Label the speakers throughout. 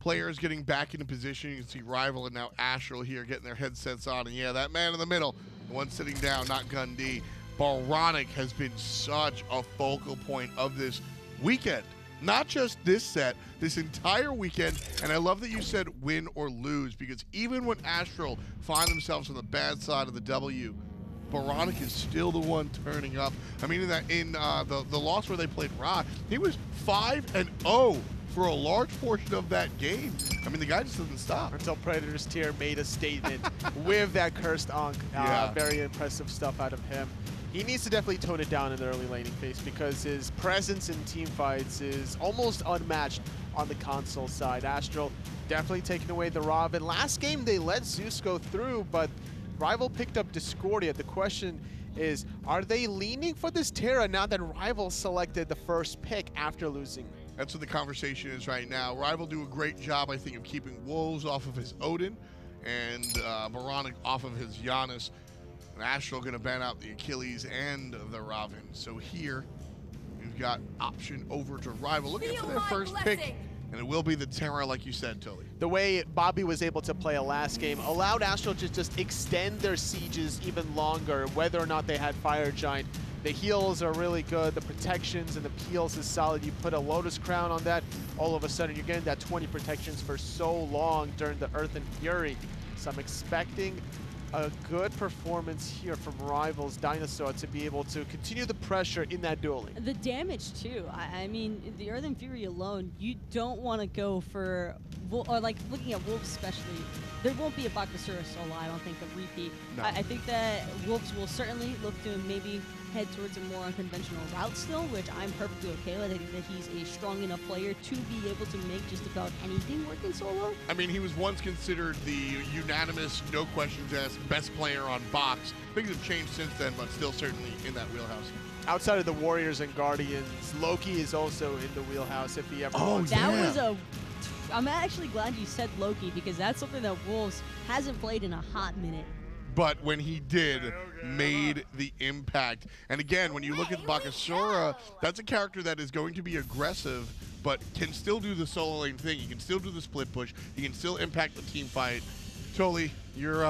Speaker 1: players getting back into position. You can see Rival and now Astral here getting their headsets on. And yeah, that man in the middle, the one sitting down, not Gun D. oBoronic has been such a focal point of this weekend. Not just this set, this entire weekend. And I love that you said win or lose, because even when Astral find themselves on the bad side of the W, oBoronic is still the one turning up. I mean, in the loss where they played Ra, he was 5-0 for a large portion of that game. I mean, the guy just doesn't stop.
Speaker 2: Until Predator's Tier made a statement with that cursed Ankh. Very impressive stuff out of him. He needs to definitely tone it down in the early laning phase, because his presence in team fights is almost unmatched on the console side. Astral definitely taking away the Robin. Last game they let Zeus go through, but Rival picked up Discordia. The question is, are they leaning for this Terra now that Rival selected the first pick after losing?
Speaker 1: That's what the conversation is right now. Rival do a great job, I think, of keeping Wolves off of his Odin and oBoronic off of his Giannis. And Astral going to ban out the Achilles and the Raven. So here, we've got option over to Rival, looking for their first pick. And it will be the Terra, like you said, Tully.
Speaker 2: The way Bobby was able to play a last game allowed Astral to just extend their sieges even longer, whether or not they had Fire Giant. The heals are really good, the protections and the peels is solid. You put a Lotus Crown on that, all of a sudden you're getting that 20 protections for so long during the Earth and Fury. So I'm expecting a good performance here from Rival's DineOhSaw to be able to continue the pressure in that dueling.
Speaker 3: The damage too. I mean, the Earth and Fury alone, you don't want to go for, or like looking at Wolves especially, there won't be a Bakasura solo, I don't think, a repeat.
Speaker 1: No.
Speaker 3: I think that Wolves will certainly look to maybe head towards a more unconventional route still, which I'm perfectly okay with. I think that he's a strong enough player to be able to make just about anything work in solo.
Speaker 1: I mean, he was once considered the unanimous, no questions asked, best player on box. Things have changed since then, but still certainly in that wheelhouse.
Speaker 2: Outside of the Warriors and Guardians, Loki is also in the wheelhouse if he ever wants.
Speaker 3: That was a... I'm actually glad you said Loki, because that's something that Wolves hasn't played in a hot minute.
Speaker 1: But when he did, made the impact. And again, when you look at Bakasura, that's a character that is going to be aggressive, but can still do the solo lane thing. He can still do the split push. He can still impact the team fight. Tully, you're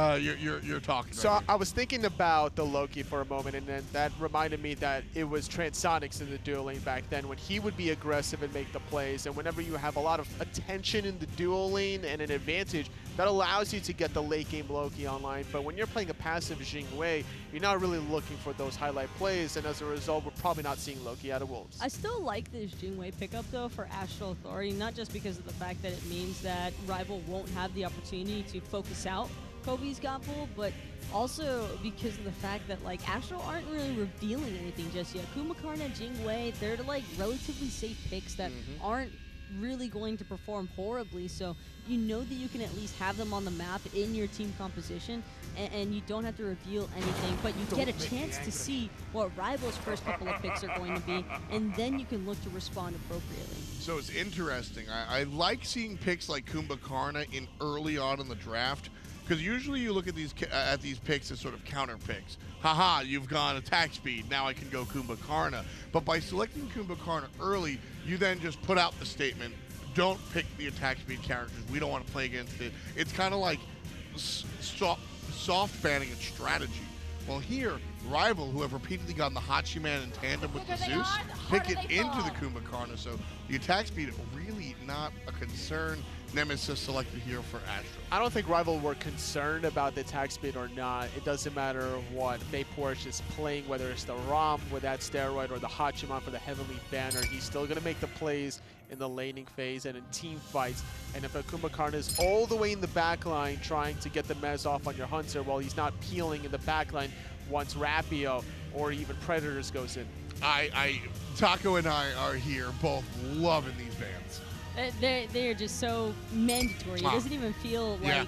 Speaker 1: talking.
Speaker 2: So
Speaker 1: right
Speaker 2: I was thinking about the Loki for a moment, and then that reminded me that it was Transonics in the duel lane back then, when he would be aggressive and make the plays. And whenever you have a lot of attention in the duel lane and an advantage, that allows you to get the late game Loki online. But when you're playing a passive Jing Wei, you're not really looking for those highlight plays, and as a result, we're probably not seeing Loki out of Wolves.
Speaker 3: I still like this Jing Wei pickup though for Astral Authority, not just because of the fact that it means that Rival won't have the opportunity to focus out Coviii's Gobble, but also because of the fact that like Astral aren't really revealing anything just yet. Kumbhakarna, Jing Wei, they're like relatively safe picks that aren't really going to perform horribly, so you know that you can at least have them on the map in your team composition, and you don't have to reveal anything, but you get a chance to see what Rival's first couple of picks are going to be, and then you can look to respond appropriately.
Speaker 1: So it's interesting. I like seeing picks like Kumbhakarna in early on in the draft, because usually you look at these picks as sort of counter picks. Haha, you've gone attack speed, now I can go Kumbhakarna. But by selecting Kumbhakarna early, you then just put out the statement, don't pick the attack speed characters, we don't want to play against it. It's kind of like soft banning and strategy. Well here, Rival, who have repeatedly gotten the Hachiman in tandem with the Zeus, pick it into the Kumbhakarna, so the attack speed really not a concern. Nemesis selected here for Astral.
Speaker 2: I don't think Rival were concerned about the attack speed or not. It doesn't matter what Porsche is playing, whether it's the ROM with that steroid or the Hachiman for the Heavenly Banner. He's still going to make the plays in the laning phase and in team fights. And if a Kumbhakarna is all the way in the back line trying to get the mez off on your Hunter while he's not peeling in the back line once Rapio or even Predators goes in.
Speaker 1: Taco and I are here both loving these bans.
Speaker 3: They are just so mandatory. It doesn't even feel like,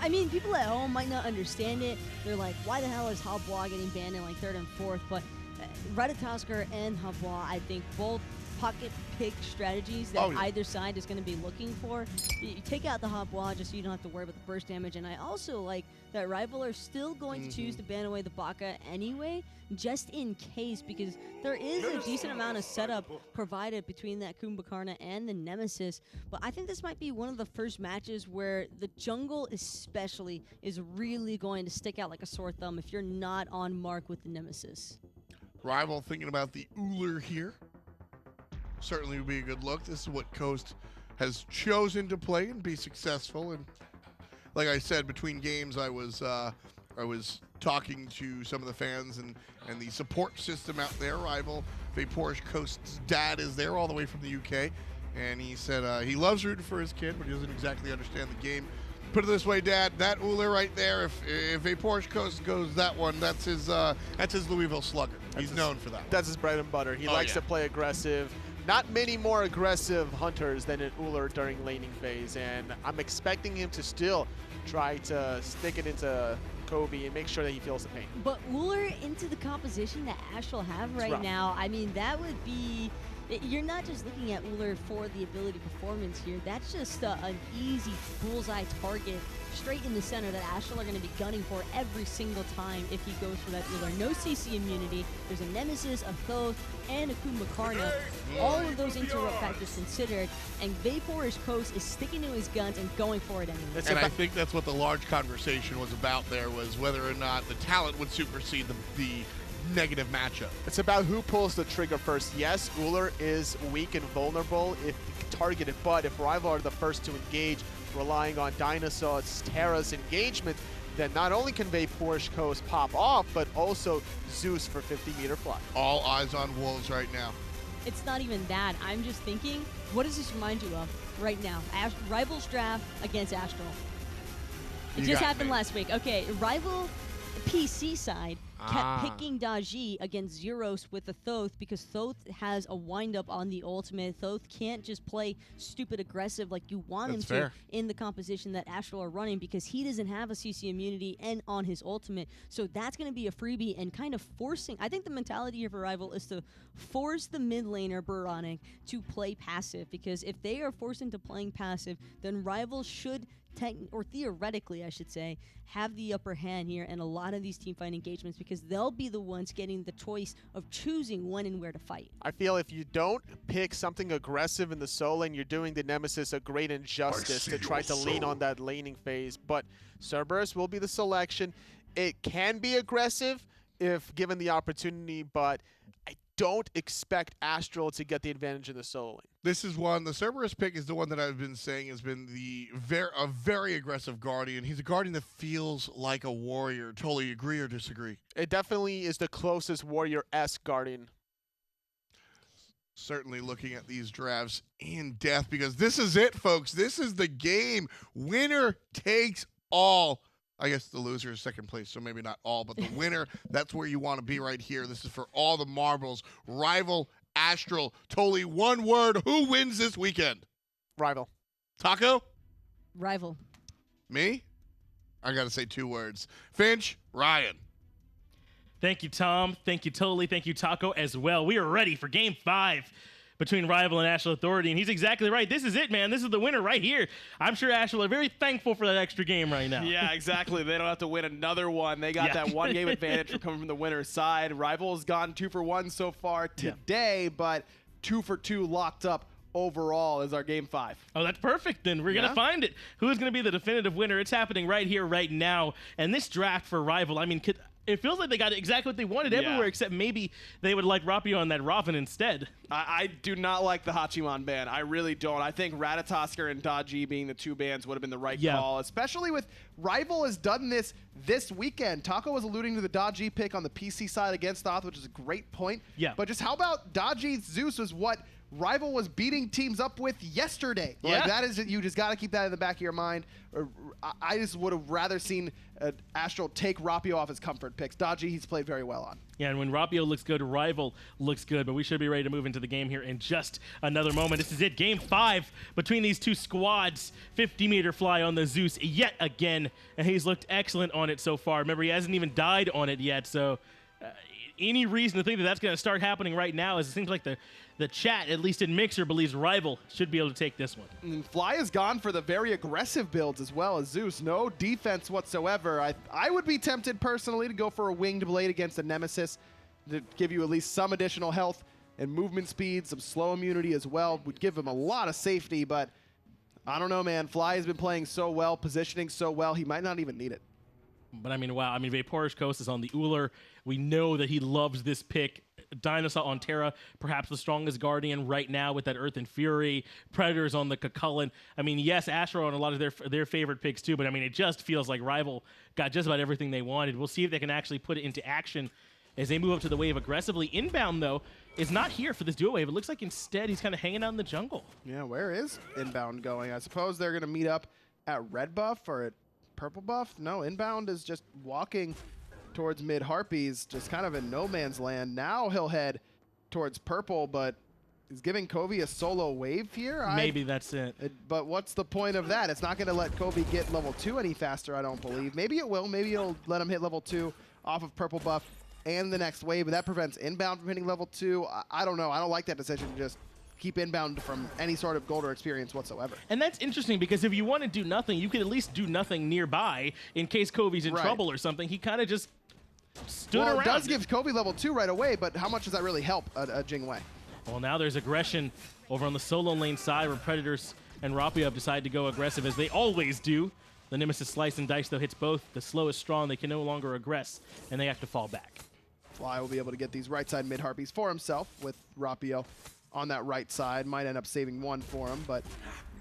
Speaker 3: I mean, people at home might not understand it. They're like, why the hell is Havois getting banned in like 3rd and 4th? But Ratatoskr and Havois, I think both pocket pick strategies that either side is going to be looking for. You take out the hop wall just so you don't have to worry about the burst damage, and I also like that Rival are still going to choose to ban away the Baka anyway, just in case, because there is a decent amount of setup provided between that Kumbhakarna and the Nemesis. But I think this might be one of the first matches where the jungle especially is really going to stick out like a sore thumb if you're not on mark with the Nemesis.
Speaker 1: Rival thinking about the Ullr here. Certainly would be a good look. This is what Coast has chosen to play and be successful. And like I said, between games, I was talking to some of the fans and the support system out there. Rival Vaporish Coast's dad is there all the way from the UK, and he said he loves rooting for his kid, but he doesn't exactly understand the game. Put it this way, Dad, that Ullr right there, if Vaporish Coast goes that one, that's his Louisville Slugger. He's known for that.
Speaker 2: That's his bread and butter. He likes to play aggressive. Not many more aggressive hunters than an Ullr during laning phase, and I'm expecting him to still try to stick it into Coviiii and make sure that he feels the pain.
Speaker 3: But Ullr into the composition that Astral have right now, I mean, that would be... You're not just looking at Ullr for the ability performance here. That's just an easy bullseye target straight in the center that Astral are going to be gunning for every single time if he goes for that Ullr. No CC immunity. There's a Nemesis, a Thoth, and a Kumbhakarna. All of those interrupt factors considered, and Vaporish Coast is sticking to his guns and going for it anyway.
Speaker 1: And I think that's what the large conversation was about there, was whether or not the talent would supersede the negative matchup.
Speaker 2: It's about who pulls the trigger first. Yes, Ullr is weak and vulnerable if targeted, but if Rival are the first to engage, relying on DineOhSaw's Terra's engagement, then not only can Vaporish Coast pop off, but also Zeus for 50-meter fly.
Speaker 1: All eyes on Wolves right now.
Speaker 3: It's not even that. I'm just thinking, what does this remind you of right now? Rival's draft against Astral. It just happened last week. Okay, Rival PC side kept picking Daji against Zeus with the Thoth because Thoth has a wind-up on the ultimate. Thoth can't just play stupid aggressive like you want him to in the composition that Astral are running because he doesn't have a CC immunity and on his ultimate. So that's going to be a freebie and kind of forcing... I think the mentality here for Rival is to force the mid laner, oBoronic, to play passive, because if they are forced into playing passive, then Rival should... or theoretically, I should say, have the upper hand here in a lot of these teamfight engagements because they'll be the ones getting the choice of choosing when and where to fight.
Speaker 2: I feel if you don't pick something aggressive in the solo lane, you're doing the Nemesis a great injustice to try to lean on that laning phase. But Cerbereus will be the selection. It can be aggressive if given the opportunity, but I don't expect Astral to get the advantage in the solo lane.
Speaker 1: This is one, the Cerberus pick is the one that I've been saying has been a very aggressive Guardian. He's a Guardian that feels like a warrior. Totally agree or disagree?
Speaker 2: It definitely is the closest warrior-esque Guardian.
Speaker 1: Certainly looking at these drafts in depth because this is it, folks. This is the game. Winner takes all. I guess the loser is second place, so maybe not all, but the winner, that's where you want to be right here. This is for all the marbles. Rival, Astral, totally one word. Who wins this weekend?
Speaker 2: Rival.
Speaker 1: Taco?
Speaker 3: Rival.
Speaker 1: Me? I got to say 2 words. Finch, Ryan.
Speaker 4: Thank you, Tom. Thank you, Totally. Thank you, Taco, as well. We are ready for Game 5 between Rival and Astral Authority, and he's exactly right. This is it, man. This is the winner right here. I'm sure Astral are very thankful for that extra game right now.
Speaker 5: Yeah, exactly. They don't have to win another one. They got that one game advantage for coming from the winner's side. Rival's gone 2 for 1 so far today, but 2 for 2 locked up overall is our Game 5.
Speaker 4: Oh, that's perfect then. We're going to find it. Who's going to be the definitive winner? It's happening right here, right now. And this draft for Rival, I mean, it feels like they got exactly what they wanted everywhere, except maybe they would like Rapio on that Raven instead.
Speaker 5: I do not like the Hachiman ban. I really don't. I think Ratatoskr and Daji being the 2 bans would have been the right call, especially with Rival has done this weekend. Taco was alluding to the Daji pick on the PC side against Thoth, which is a great point.
Speaker 4: Yeah.
Speaker 5: But just how about Daji Zeus was what Rival was beating teams up with yesterday.
Speaker 4: Yeah.
Speaker 5: Like that is, you just got to keep that in the back of your mind. I just would have rather seen Astral take Rapio off his comfort picks. Daji, he's played very well on.
Speaker 4: Yeah, and when Rapio looks good, Rival looks good, but we should be ready to move into the game here in just another moment. This is it, Game 5 between these 2 squads. 50-meter fly on the Zeus yet again, and he's looked excellent on it so far. Remember, he hasn't even died on it yet, so any reason to think that that's going to start happening right now, as it seems like the chat, at least in Mixer, believes Rival should be able to take this one.
Speaker 5: And Fly has gone for the very aggressive builds as well as Zeus. No defense whatsoever. I would be tempted personally to go for a Winged Blade against a Nemesis to give you at least some additional health and movement speed, some slow immunity as well. Would give him a lot of safety, but I don't know, man. Fly has been playing so well, positioning so well, he might not even need it.
Speaker 4: But I mean, wow. I mean, Vapor's Coast is on the Ullr. We know that he loves this pick. DineOhSaw on Terra, perhaps the strongest Guardian right now with that Earth and Fury. Predators on the Kumbhakarna. I mean, yes, Astral on a lot of their favorite picks too, but I mean, it just feels like Rival got just about everything they wanted. We'll see if they can actually put it into action as they move up to the wave aggressively. Inbound, though, is not here for this duo wave. It looks like instead he's kind of hanging out in the jungle.
Speaker 5: Yeah, where is Inbound going? I suppose they're going to meet up at red buff or at purple buff? No, Inbound is just walking towards mid Harpies, just kind of in no man's land. Now he'll head towards purple, but he's giving Coviiii a solo wave here?
Speaker 4: Maybe that's it.
Speaker 5: But what's the point of that? It's not going to let Coviiii get level 2 any faster, I don't believe. Maybe it will. Maybe it'll let him hit level 2 off of purple buff and the next wave, but that prevents Inbound from hitting level 2. I don't know. I don't like that decision to just keep Inbound from any sort of gold or experience whatsoever.
Speaker 4: And that's interesting because if you want to do nothing, you could at least do nothing nearby in case Coviii's in trouble or something. He kind of just stood around.
Speaker 5: It does give Coviiii level 2 right away, but how much does that really help a Jing Wei?
Speaker 4: Well, now there's aggression over on the solo lane side where Predators and Rapio have decided to go aggressive as they always do. The Nemesis slice and dice, though, hits both. The slow is strong. They can no longer aggress, and they have to fall back.
Speaker 5: Fly will be able to get these right side mid Harpies for himself with Rapio on that right side. Might end up saving one for him, but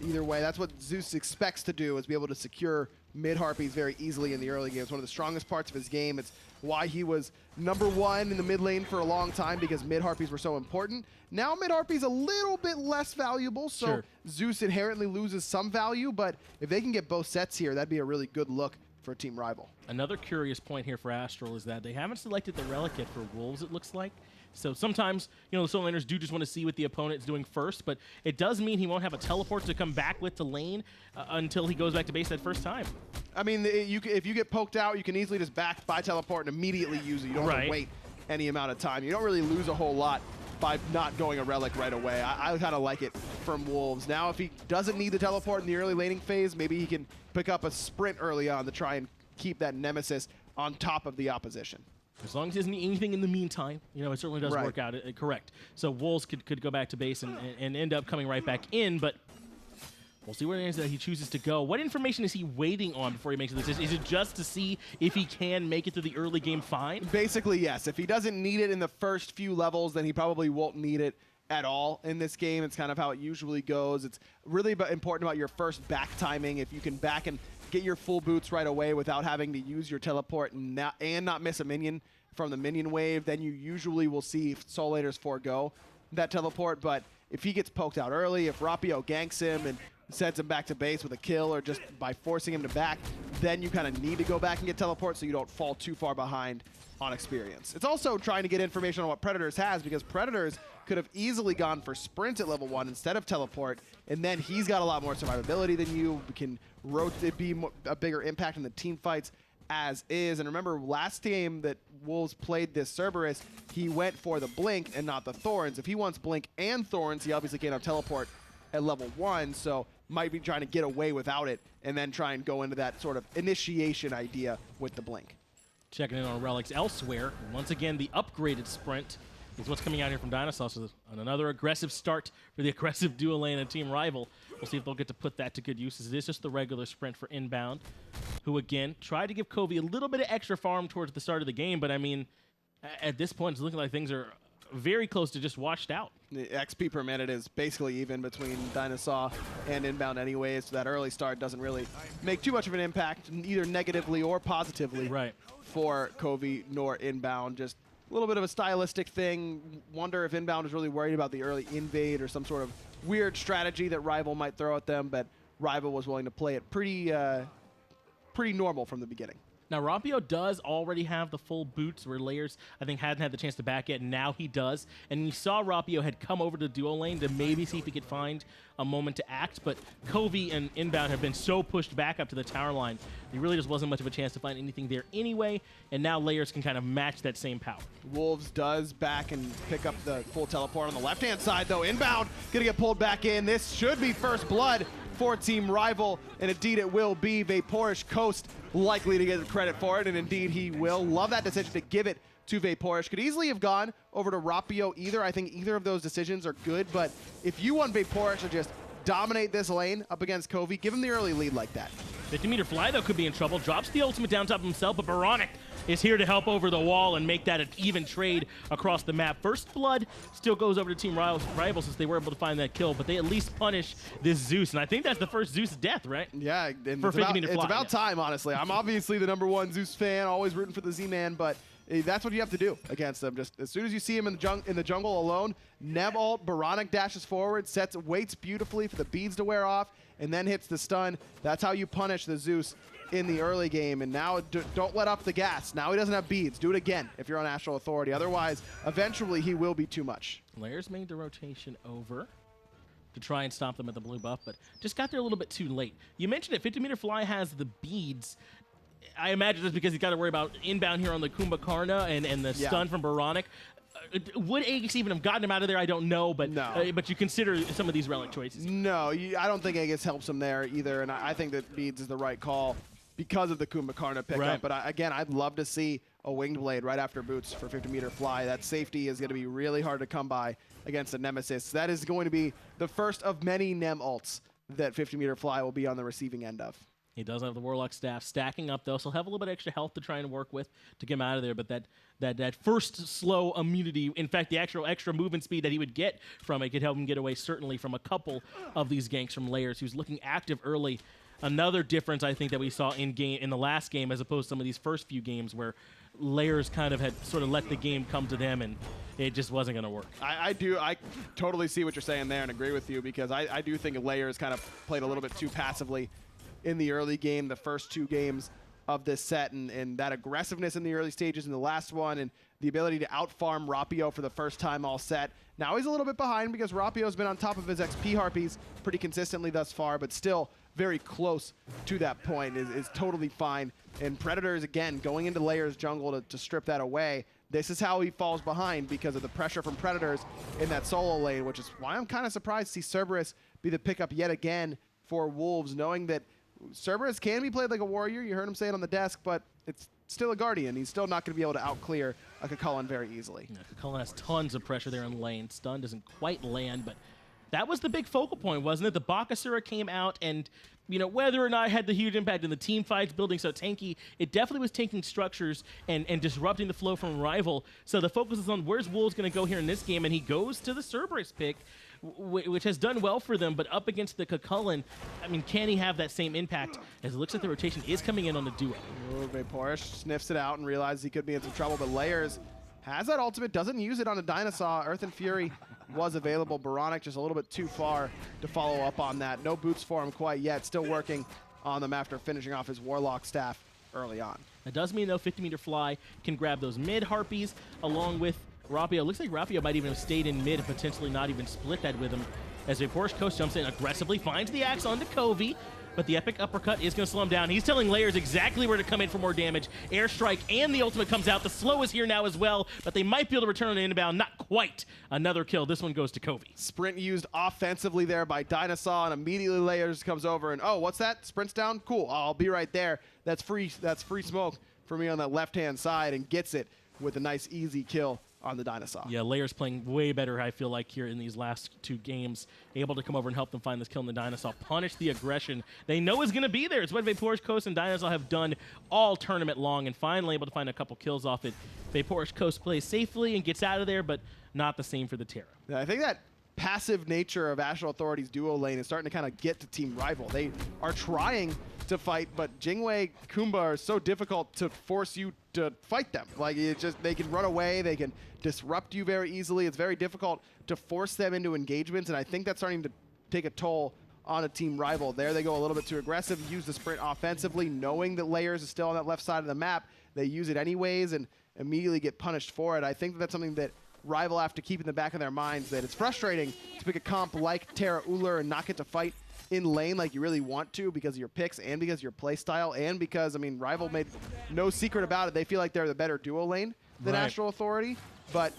Speaker 5: either way, that's what Zeus expects to do, is be able to secure mid Harpies very easily in the early game. It's one of the strongest parts of his game. It's why he was #1 in the mid lane for a long time, because mid Harpies were so important. Now mid Harpies a little bit less valuable, so Zeus inherently loses some value, but if they can get both sets here, that'd be a really good look for Team Rival.
Speaker 4: Another curious point here for Astral is that they haven't selected the relic yet for Wolves, it looks like. So sometimes, you know, the solo laners do just want to see what the opponent's doing first, but it does mean he won't have a teleport to come back with the lane until he goes back to base that first time.
Speaker 5: I mean, if you get poked out, you can easily just back by teleport and immediately use it. You don't have to wait any amount of time. You don't really lose a whole lot by not going a relic right away. I kind of like it from Wolves. Now, if he doesn't need the teleport in the early laning phase, maybe he can pick up a sprint early on to try and keep that Nemesis on top of the opposition.
Speaker 4: As long as he doesn't need anything in the meantime, you know, it certainly does work out. Correct. So Wolves could go back to base and end up coming right back in, but we'll see where it is that he chooses to go. What information is he waiting on before he makes a decision? Is it just to see if he can make it to the early game fine?
Speaker 5: Basically, yes. If he doesn't need it in the first few levels, then he probably won't need it at all in this game. It's kind of how it usually goes. It's really important about your first back timing. If you can back and get your full boots right away without having to use your teleport and not miss a minion from the minion wave, then you usually will see solo laners forego that teleport. But if he gets poked out early, if Rapio ganks him and sends him back to base with a kill or just by forcing him to back, then you kind of need to go back and get teleport so you don't fall too far behind on experience. It's also trying to get information on what Predators has, because Predators could have easily gone for sprint at level 1 instead of teleport, and then he's got a lot more survivability than you. Can be a bigger impact in the team fights as is. And remember, last game that Wolves played this Cerbereus, he went for the Blink and not the Thorns. If he wants Blink and Thorns, he obviously can't have teleport at level 1, so might be trying to get away without it and then try and go into that sort of initiation idea with the Blink.
Speaker 4: Checking in on relics elsewhere. Once again, the upgraded sprint is what's coming out here from DineOhSaw. So on another aggressive start for the aggressive dual lane and Team Rival. We'll see if they'll get to put that to good use, as it is just the regular sprint for Inbound, who again tried to give Coviiii a little bit of extra farm towards the start of the game, but I mean, at this point, it's looking like things are very close to just washed out.
Speaker 5: The XP per minute is basically even between DineOhSaw and Inbound anyways, so that early start doesn't really make too much of an impact, either negatively or positively for Coviiii nor Inbound. Just a little bit of a stylistic thing. Wonder if Inbound is really worried about the early invade or some sort of weird strategy that Rival might throw at them, but Rival was willing to play it pretty normal from the beginning.
Speaker 4: Now, Rapio does already have the full boots where Layers, I think, hadn't had the chance to back it, and now he does. And you saw Rapio had come over to duo lane to maybe see if he could find a moment to act, but Coviiii and Inbowned have been so pushed back up to the tower line, there really just wasn't much of a chance to find anything there anyway, and now Layers can kind of match that same power.
Speaker 5: Wolves does back and pick up the full teleport on the left-hand side, though. Inbound gonna get pulled back in. This should be first blood for Team Rival, and indeed it will be. Vaporish Coast likely to get the credit for it, and indeed he will. Love that decision to give it to Vaporish. Could easily have gone over to Rapio either. I think either of those decisions are good, but if you want Vaporish to just dominate this lane up against Coviiii, give him the early lead like that.
Speaker 4: 50-meter fly, though, could be in trouble. Drops the ultimate down top of himself, but oBoronic is here to help over the wall and make that an even trade across the map. First blood still goes over to Team Rival since they were able to find that kill, but they at least punish this Zeus, and I think that's the first Zeus death, right?
Speaker 5: Yeah, and
Speaker 4: for 50-meter fly.
Speaker 5: It's about time, honestly. I'm obviously the #1 Zeus fan, always rooting for the Z-Man, but that's what you have to do against them. Just as soon as you see him in the jungle alone, Neb ult, Oboronic dashes forward, waits beautifully for the beads to wear off, and then hits the stun. That's how you punish the Zeus in the early game, and now don't let up the gas. Now he doesn't have beads. Do it again if you're on Astral Authority. Otherwise, eventually he will be too much.
Speaker 4: Layers made the rotation over to try and stop them at the blue buff, but just got there a little bit too late. You mentioned it, 50-meter fly has the beads. I imagine that's because he's got to worry about inbound here on the Kumbhakarna and the stun from Oboronic. Would Aegis even have gotten him out of there? I don't know, but
Speaker 5: no.
Speaker 4: But you consider some of these relic choices.
Speaker 5: No, I don't think Aegis helps him there either, and I think that beads is the right call because of the Kumbhakarna pickup.
Speaker 4: Right.
Speaker 5: But again, I'd love to see a winged blade right after boots for 50-meter fly. That safety is going to be really hard to come by against a Nemesis. That is going to be the first of many Nem ults that 50-meter fly will be on the receiving end of.
Speaker 4: He does have the Warlock staff stacking up, though, so he'll have a little bit extra health to try and work with to get him out of there. But that first slow immunity, in fact, the actual extra movement speed that he would get from it could help him get away, certainly, from a couple of these ganks from Layers, who's looking active early. Another difference, I think, that we saw in the last game, as opposed to some of these first few games where Layers kind of had sort of let the game come to them, and it just wasn't going to work.
Speaker 5: I totally see what you're saying there and agree with you, because I do think Layers kind of played a little bit too passively in the early game, the first two games of this set, and that aggressiveness in the early stages in the last one, and the ability to outfarm Rapio for the first time all set. Now he's a little bit behind because Rapio's been on top of his XP harpies pretty consistently thus far, but still very close to that point is totally fine. And Predators, again, going into Layers jungle to strip that away. This is how he falls behind because of the pressure from Predators in that solo lane, which is why I'm kind of surprised to see Cerbereus be the pickup yet again for Wolves, knowing that Cerbereus can be played like a warrior. You heard him say it on the desk, but it's still a Guardian. He's still not going to be able to outclear a Chualainn very easily.
Speaker 4: Yeah, Chualainn has tons of pressure there in lane. Stun doesn't quite land, but that was the big focal point, wasn't it? The Bakasura came out, and you know, whether or not it had the huge impact in the team fights, building so tanky, it definitely was tanking structures and disrupting the flow from Rival. So the focus is on where's Wolves going to go here in this game, and he goes to the Cerbereus pick, which has done well for them, but up against the Chualainn, I mean, can he have that same impact? As it looks like the rotation is coming in on the duo.
Speaker 5: Vaporish sniffs it out and realizes he could be in some trouble, but Layers has that ultimate, doesn't use it on a DineOhSaw. Earth and Fury was available. Oboronic just a little bit too far to follow up on that. No boots for him quite yet. Still working on them after finishing off his Warlock staff early on.
Speaker 4: That does mean, though, 50-meter fly can grab those mid harpies along with Rapio. Looks like Rapio might even have stayed in mid and potentially not even split that with him. As Vaporish Coast jumps in aggressively, finds the axe onto Coviiii, but the epic uppercut is going to slow him down. He's telling Layers exactly where to come in for more damage. Airstrike and the ultimate comes out. The slow is here now as well, but they might be able to return on the inbound. Not quite. Another kill. This one goes to Coviiii.
Speaker 5: Sprint used offensively there by DineOhSaw, and immediately Layers comes over and, oh, what's that? Sprint's down? Cool. I'll be right there. That's free smoke for me on that left-hand side, and gets it with a nice, easy kill on the DineOhSaw.
Speaker 4: Yeah, Layers playing way better, I feel like, here in these last two games. Able to come over and help them find this kill in the DineOhSaw. Punish the aggression they know is going to be there. It's what Vaporish Coast and DineOhSaw have done all tournament long, and finally able to find a couple kills off it. Vaporish Coast plays safely and gets out of there, but not the same for the Terra.
Speaker 5: Yeah, I think that passive nature of Astral Authority's duo lane is starting to kind of get to Team Rival. They are trying to fight, but Jingwei, Kumbha are so difficult to force you to fight them. Like, it's just, they can run away, they can disrupt you very easily. It's very difficult to force them into engagements, and I think that's starting to take a toll on a team rival. There they go a little bit too aggressive, use the sprint offensively, knowing that Layers is still on that left side of the map. They use it anyways and immediately get punished for it. I think that's something that Rival have to keep in the back of their minds, that it's frustrating to pick a comp like Terra Ullr and not get to fight in lane like you really want to because of your picks and because of your play style and because, I mean, Rival made no secret about it. They feel like they're the better duo lane than Astral Authority, but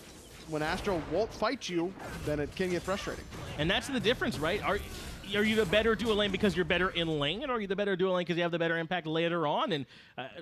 Speaker 5: when Astral won't fight you, then it can get frustrating.
Speaker 4: And that's the difference, right? Are you the better duo lane because you're better in lane, or are you the better duo lane because you have the better impact later on? And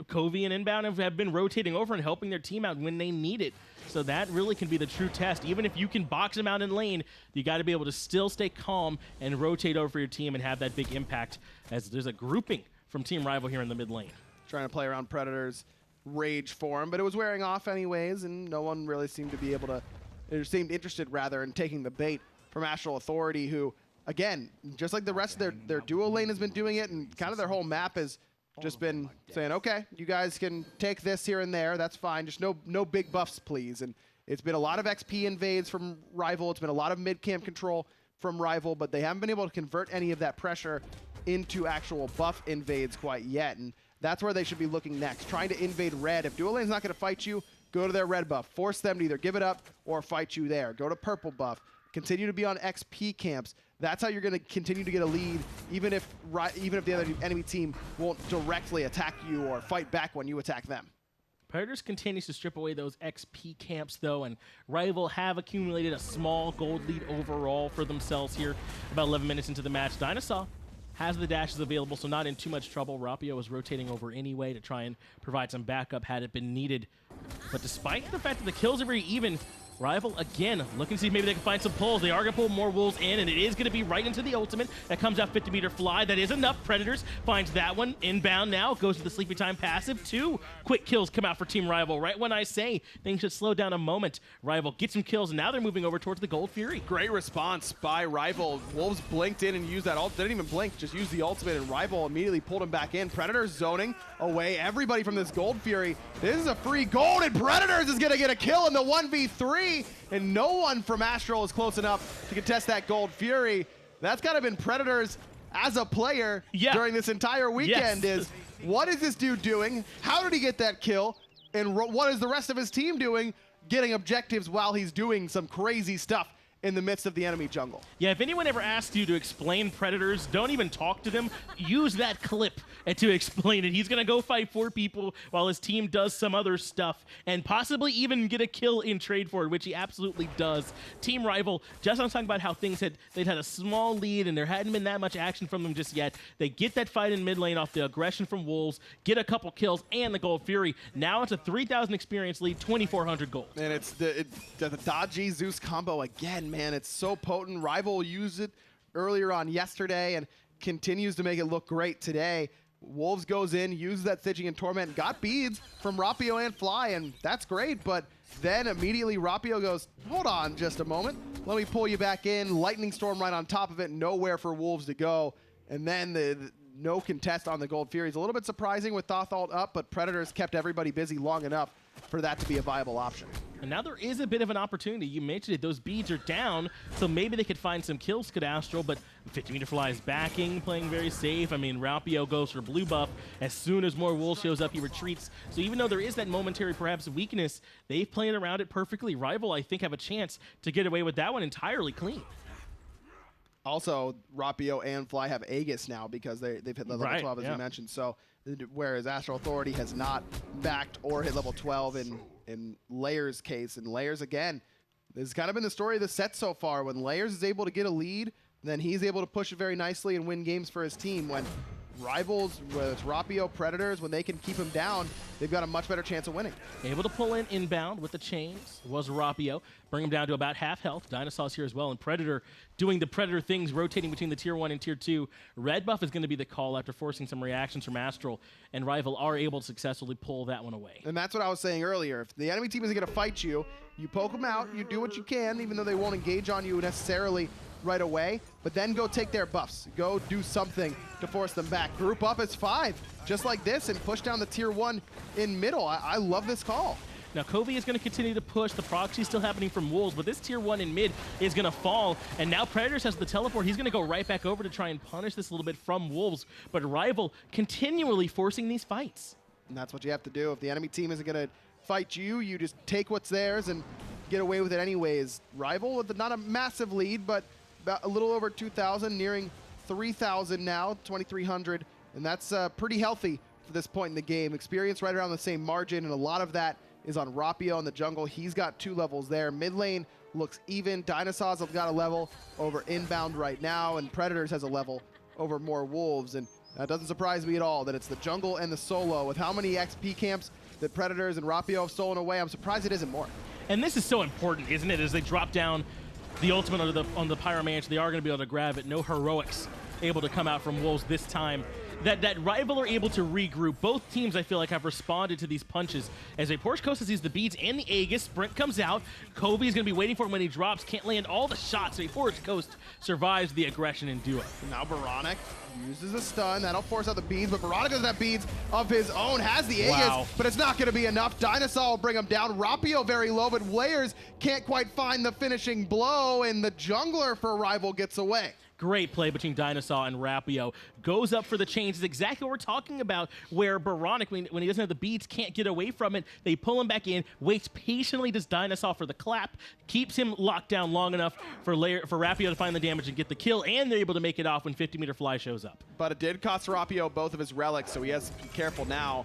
Speaker 4: Coviiii and Inbound have been rotating over and helping their team out when they need it. So that really can be the true test. Even if you can box them out in lane, you got to be able to still stay calm and rotate over your team and have that big impact, as there's a grouping from Team Rival here in the mid lane.
Speaker 5: Trying to play around Predator's rage form, but it was wearing off anyways, and no one really seemed to be able to, or seemed interested rather in taking the bait from Astral Authority, who, again, just like the rest of their duo lane has been doing it, and kind of their whole map has just been saying, okay, you guys can take this here and there, that's fine, just no big buffs, please. And it's been a lot of XP invades from Rival, it's been a lot of mid-camp control from Rival, but they haven't been able to convert any of that pressure into actual buff invades quite yet, and that's where they should be looking next, trying to invade red. If duo lane's not going to fight you, go to their red buff, force them to either give it up or fight you there. Go to purple buff, continue to be on XP camps. That's how you're going to continue to get a lead, even if the other enemy team won't directly attack you or fight back when you attack them.
Speaker 4: Predators continues to strip away those XP camps, though, and Rival have accumulated a small gold lead overall for themselves here about 11 minutes into the match. DineOhSaw has the dashes available, so not in too much trouble. Rapio was rotating over anyway to try and provide some backup had it been needed. But despite the fact that the kills are very even, Rival, again, looking to see if maybe they can find some pulls. They are going to pull more Wolves in, and it is going to be right into the ultimate. That comes out 50-meter fly. That is enough. Predators finds that one. Inbound now. Goes to the Sleepy Time passive. 2 quick kills come out for Team Rival. Right when I say things should slow down a moment, Rival gets some kills, and now they're moving over towards the Gold Fury.
Speaker 5: Great response by Rival. Wolves blinked in and used that ult. They didn't even blink, just used the ultimate, and Rival immediately pulled him back in. Predators zoning away everybody from this Gold Fury. This is a free gold, and Predators is going to get a kill in the 1v3. And no one from Astral is close enough to contest that Gold Fury. That's kind of been Predators as a player during this entire weekend. Is what is this dude doing? How did he get that kill? And what is the rest of his team doing, getting objectives while he's doing some crazy stuff in the midst of the enemy jungle?
Speaker 4: Yeah, if anyone ever asks you to explain Predators, don't even talk to them. Use that clip to explain it. He's going to go fight 4 people while his team does some other stuff and possibly even get a kill in trade for it, which he absolutely does. Team Rival, just on talking about how they'd had a small lead and there hadn't been that much action from them just yet. They get that fight in mid lane off the aggression from Wolves, get a couple kills and the Gold Fury. Now it's a 3,000 experience lead, 2,400 gold.
Speaker 5: And it's the dodgy Zeus combo again, man. It's so potent. Rival used it earlier on yesterday and continues to make it look great today. Wolves goes in, uses that Stitching and Torment, got beads from Rapio and Fly, and that's great, but then immediately Rapio goes, hold on just a moment, let me pull you back in, Lightning Storm right on top of it, nowhere for Wolves to go, and then the no contest on the Gold Fury is a little bit surprising with Thoth ult up, but Predators kept everybody busy long enough for that to be a viable option.
Speaker 4: And now there is a bit of an opportunity. You mentioned it. Those beads are down, so maybe they could find some kills, could Astral, but 50-meter fly is backing, playing very safe. I mean, Rapio goes for blue buff. As soon as more Wolves shows up, he retreats. So even though there is that momentary, perhaps, weakness, they've played around it perfectly. Rival, I think, have a chance to get away with that one entirely clean.
Speaker 5: Also, Rapio and Fly have Aegis now because they've hit the level 12, as you mentioned. So, whereas Astral Authority has not backed or hit level 12 in Layers' case. And Layers, again, this has kind of been the story of the set so far. When Layers is able to get a lead, then he's able to push it very nicely and win games for his team. When Rivals, whether it's Rapio, Predators, when they can keep him down, they've got a much better chance of winning.
Speaker 4: Able to pull in Inbound with the chains was Rapio, bring him down to about half health. DineOhSaw's here as well, and Predator doing the Predator things, rotating between the tier 1 and tier 2. Red buff is going to be the call after forcing some reactions from Astral, and Rival are able to successfully pull that one away.
Speaker 5: And that's what I was saying earlier. If the enemy team isn't going to fight you, you poke them out, you do what you can, even though they won't engage on you necessarily right away, but then go take their buffs. Go do something to force them back. Group up as 5, just like this, and push down the tier 1 in middle. I love this call.
Speaker 4: Now, Coviiii is going to continue to push. The proxy is still happening from Wolves, but this tier 1 in mid is going to fall. And now Predators has the teleport. He's going to go right back over to try and punish this a little bit from Wolves. But Rival continually forcing these fights.
Speaker 5: And that's what you have to do. If the enemy team isn't going to fight you, you just take what's theirs and get away with it anyways. Rival with not a massive lead, but about a little over 2,000, nearing 3,000 now, 2,300. And that's pretty healthy for this point in the game. Experience right around the same margin, and a lot of that is on Rapio in the jungle. He's got 2 levels there. Mid lane looks even. DineOhSaw's have got a level over Inbowned right now, and Predators has a level over MOR Wolves. And that doesn't surprise me at all that it's the jungle and the solo. With how many XP camps that Predators and Rapio have stolen away, I'm surprised it isn't more.
Speaker 4: And this is so important, isn't it? As they drop down the ultimate on the Pyromancer, they are going to be able to grab it. No heroics able to come out from Wolves this time. That Rival are able to regroup. Both teams, I feel like, have responded to these punches. As Vapor's Coast sees the beads and the Aegis, Sprint comes out. Coviiii is going to be waiting for him when he drops. Can't land all the shots. Vapor's Coast survives the aggression and duo.
Speaker 5: Now Boronic uses a stun. That'll force out the beads, but Boronic doesn't have beads of his own. Has the Aegis, but it's not going to be enough. DineOhSaw will bring him down. Rapio very low, but Layers can't quite find the finishing blow, and the jungler for Rival gets away.
Speaker 4: Great play between DineOhSaw and Rapio. Goes up for the chains. Is exactly what we're talking about, where Boronic, when he doesn't have the beats, can't get away from it. They pull him back in, waits patiently, does DineOhSaw for the clap, keeps him locked down long enough for Rapio to find the damage and get the kill, and they're able to make it off when 50-meter fly shows up.
Speaker 5: But it did cost Rapio both of his relics, so he has to be careful now.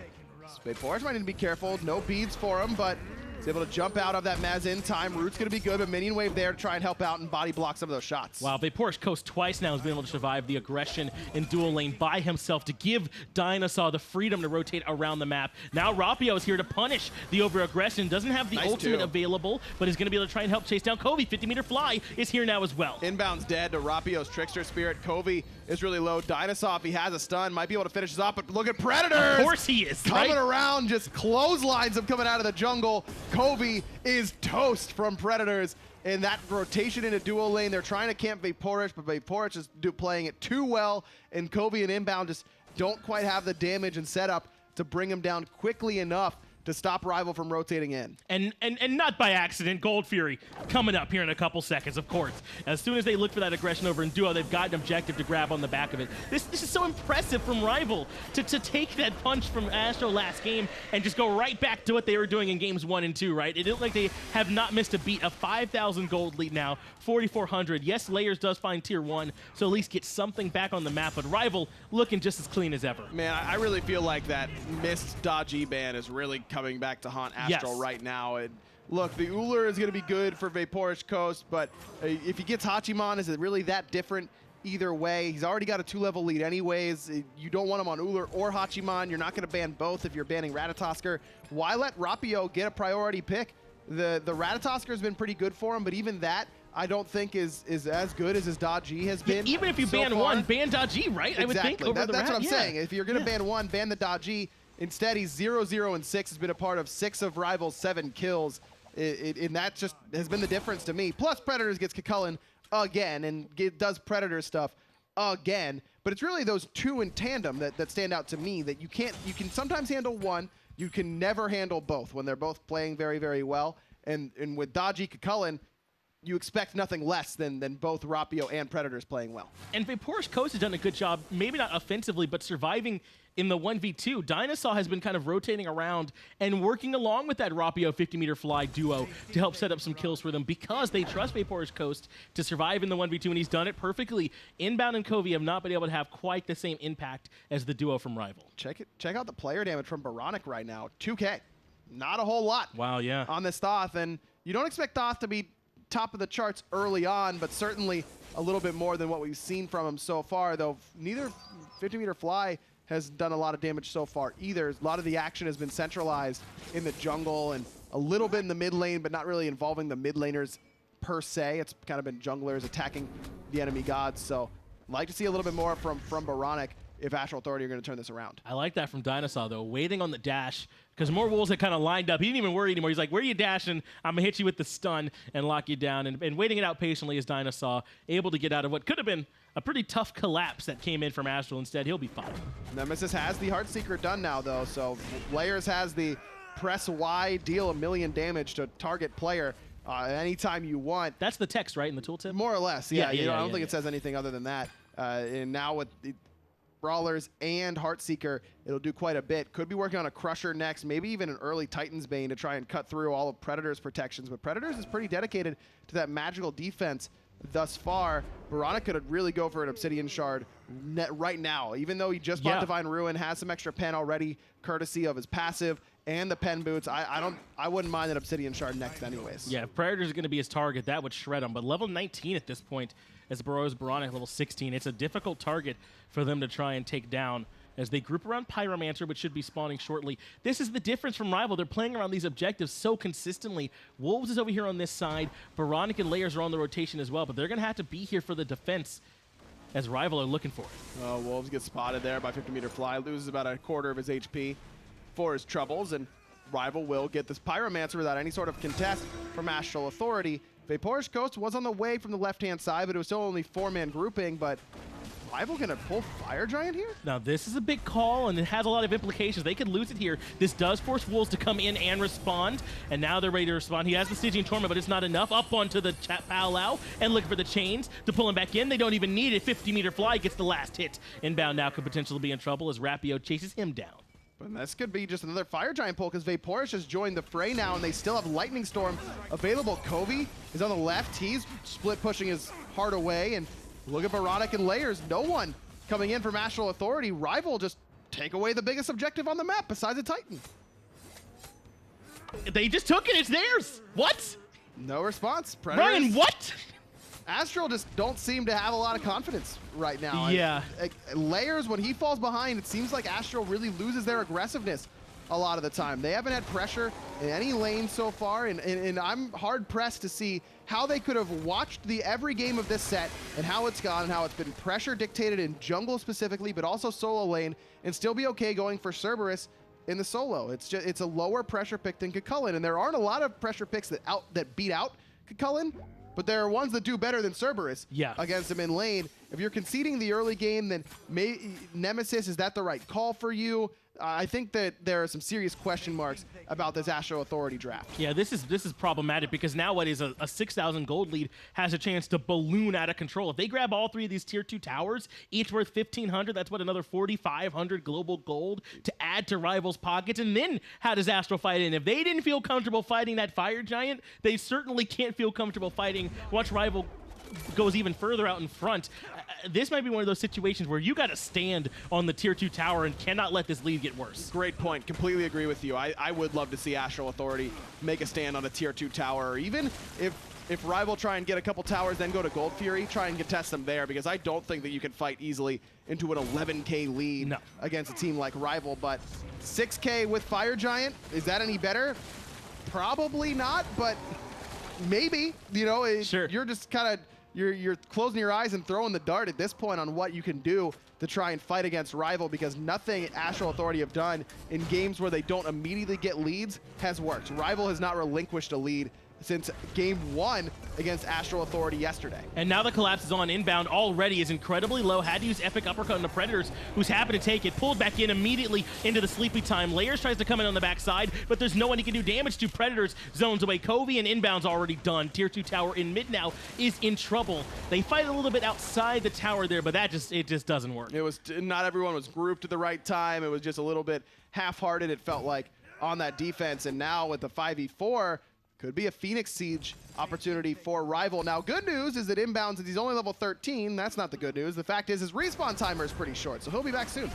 Speaker 5: Vapor's might need to be careful. No beads for him, but he's able to jump out of that Maz in time. Root's going to be good, but minion wave there to try and help out and body block some of those shots.
Speaker 4: Wow, Vapor's Coast twice now has been able to survive the aggression in dual lane by himself to give DineOhSaw the freedom to rotate around the map. Now Rapio is here to punish the over-aggression. Doesn't have the ultimate available, but is going to be able to try and help chase down Coviiii. 50-meter fly is here now as well.
Speaker 5: Inbound's dead to Rapio's Trickster Spirit. Coviiii is really low. DineOhSaw, if he has a stun, might be able to finish this off, but look at Predators!
Speaker 4: Of course he is,
Speaker 5: coming around, just clotheslines him coming out of the jungle. Coviiii is toast from Predators. In that rotation into dual lane, they're trying to camp Vaporich, but Vaporich is playing it too well, and Coviiii and Inbound just don't quite have the damage and setup to bring him down quickly enough to stop Rival from rotating in.
Speaker 4: And not by accident, Gold Fury coming up here in a couple seconds, of course. As soon as they look for that aggression over in duo, they've got an objective to grab on the back of it. This is so impressive from Rival to take that punch from Astro last game and just go right back to what they were doing in games 1 and 2, right? It looked like they have not missed a beat. A 5,000 gold lead now, 4,400. Yes, Layers does find tier 1, so at least get something back on the map, but Rival looking just as clean as ever.
Speaker 5: Man, I really feel like that missed dodgy ban is really coming back to haunt Astral right now. And look, the Ullr is going to be good for Vaporich Coast, but if he gets Hachiman, is it really that different either way? He's already got a 2-level lead anyways. You don't want him on Ullr or Hachiman. You're not going to ban both if you're banning Ratatosker. Why let Rapio get a priority pick? The Ratatosker has been pretty good for him, but even that I don't think is as good as his Dodgy has been.
Speaker 4: Even if you ban one, ban Dodgy, right?
Speaker 5: Exactly.
Speaker 4: I would think over the
Speaker 5: That's what I'm saying. If you're going to ban one, ban the Dodgy. Instead, he's 0-0 and 6. Has been a part of 6 of Rival's 7 kills. And that just has been the difference to me. Plus, Predators gets Chualainn again and does Predator stuff again. But it's really those two in tandem that stand out to me. That you can sometimes handle one. You can never handle both when they're both playing very, very well. And with Dodgy Chualainn, you expect nothing less than both Rapio and Predators playing well.
Speaker 4: And Vapor's Coast has done a good job, maybe not offensively, but surviving in the 1v2. DineOhSaw has been kind of rotating around and working along with that Rapio 50-meter fly duo to help set up some kills for them because they trust Vapor's Coast to survive in the 1v2, and he's done it perfectly. Inbound and Coviiii have not been able to have quite the same impact as the duo from Rival.
Speaker 5: Check out the player damage from Boronic right now. 2K. Not a whole lot.
Speaker 4: Wow, yeah.
Speaker 5: On this Thoth, and you don't expect Thoth to be top of the charts early on, but certainly a little bit more than what we've seen from him so far, though neither 50-meter fly has done a lot of damage so far either. A lot of the action has been centralized in the jungle and a little bit in the mid lane, but not really involving the mid laners per se. It's kind of been junglers attacking the enemy gods, so like to see a little bit more from Boronic if Astral Authority are going to turn this around.
Speaker 4: I like that from DineOhSaw, though, waiting on the dash, because MOR Wolves had kind of lined up. He didn't even worry anymore. He's like, where are you dashing? I'm going to hit you with the stun and lock you down. And waiting it out patiently as DineOhSaw, able to get out of what could have been a pretty tough collapse that came in from Astral. Instead, he'll be fine.
Speaker 5: Nemesis has the Heartseeker done now, though, so Layers has the press Y, deal 1,000,000 damage to target player anytime you want.
Speaker 4: That's the text, right, in the tooltip?
Speaker 5: More or less, yeah. I don't think it says anything other than that. And now with the Brawlers and Heartseeker, it'll do quite a bit. Could be working on a Crusher next, maybe even an early Titan's Bane to try and cut through all of Predator's protections. But Predators is pretty dedicated to that magical defense thus far. oBoronic could really go for an Obsidian Shard right now, even though he just bought Divine Ruin, has some extra pen already, courtesy of his passive and the pen boots. I wouldn't mind an Obsidian Shard next anyways.
Speaker 4: Yeah, if Predator's going to be his target, that would shred him. But level 19 at this point, as oBoronic level 16, it's a difficult target for them to try and take down as they group around Pyromancer, which should be spawning shortly. This is the difference from Rival. They're playing around these objectives so consistently. Wolves is over here on this side. oBoronic and Layers are on the rotation as well, but they're going to have to be here for the defense as Rival are looking for it.
Speaker 5: Wolves get spotted there by 50-meter fly, loses about a quarter of his HP for his troubles, and Rival will get this Pyromancer without any sort of contest from Astral Authority. Vapourish Ghost was on the way from the left-hand side, but it was still only 4-man grouping, but Rival gonna pull Fire Giant here?
Speaker 4: Now this is a big call and it has a lot of implications. They could lose it here. This does force Wolves to come in and respond, and now they're ready to respond. He has the Stygian Torment, but it's not enough. Up onto the Powwow and looking for the chains to pull him back in. They don't even need it. 50-meter fly gets the last hit. Inbound now could potentially be in trouble as Rapio chases him down.
Speaker 5: But this could be just another Fire Giant pull because Vapourish has joined the fray now and they still have Lightning Storm available. Coviiii is on the left. He's split pushing his heart away, and look at oBoronic and Layers. No one coming in from Astral Authority. Rival just take away the biggest objective on the map besides a Titan.
Speaker 4: They just took it. It's theirs. What?
Speaker 5: No response. Predators.
Speaker 4: Ryan, what?
Speaker 5: Astral just don't seem to have a lot of confidence right now.
Speaker 4: Yeah.
Speaker 5: Layers, when he falls behind, it seems like Astral really loses their aggressiveness a lot of the time. They haven't had pressure in any lane so far, and I'm hard-pressed to see how they could have watched every game of this set and how it's gone and how it's been pressure dictated in jungle specifically, but also solo lane, and still be okay going for Cerbereus in the solo. It's a lower pressure pick than Cuchulainn, and there aren't a lot of pressure picks that beat out Cuchulainn, but there are ones that do better than Cerbereus against him in lane. If you're conceding the early game, then Nemesis, is that the right call for you? I think that there are some serious question marks about this Astral Authority draft.
Speaker 4: Yeah, this is problematic because now what is a 6,000 gold lead has a chance to balloon out of control. If they grab all three of these tier 2 towers, each worth 1,500, that's what, another 4,500 global gold to add to Rival's pockets. And then how does Astral fight in? If they didn't feel comfortable fighting that Fire Giant, they certainly can't feel comfortable fighting once Rival goes even further out in front. This might be one of those situations where you got to stand on the tier 2 tower and cannot let this lead get worse.
Speaker 5: Great point. Completely agree with you. I would love to see Astral Authority make a stand on a tier 2 tower, or even if Rival try and get a couple towers, then go to Gold Fury, try and contest them there, because I don't think that you can fight easily into an 11K lead against a team like Rival. But 6K with Fire Giant, is that any better? Probably not, but maybe. You know, you're just kind of you're closing your eyes and throwing the dart at this point on what you can do to try and fight against Rival, because nothing Astral Authority have done in games where they don't immediately get leads has worked. Rival has not relinquished a lead since game 1 against Astral Authority yesterday.
Speaker 4: And now the collapse is on. Inbound already is incredibly low. Had to use Epic Uppercut on the Predators, who's happy to take it. Pulled back in immediately into the sleepy time. Layers tries to come in on the backside, but there's no one he can do damage to. Predators zones away Coviiii, and Inbound's already done. Tier 2 tower in mid now is in trouble. They fight a little bit outside the tower there, but it just doesn't work.
Speaker 5: It was not everyone was grouped at the right time. It was just a little bit half-hearted, it felt like, on that defense. And now with the 5v4, could be a Phoenix Siege opportunity for Rival. Now, good news is that Inbound, since he's only level 13, that's not the good news. The fact is his respawn timer is pretty short, so he'll be back soon.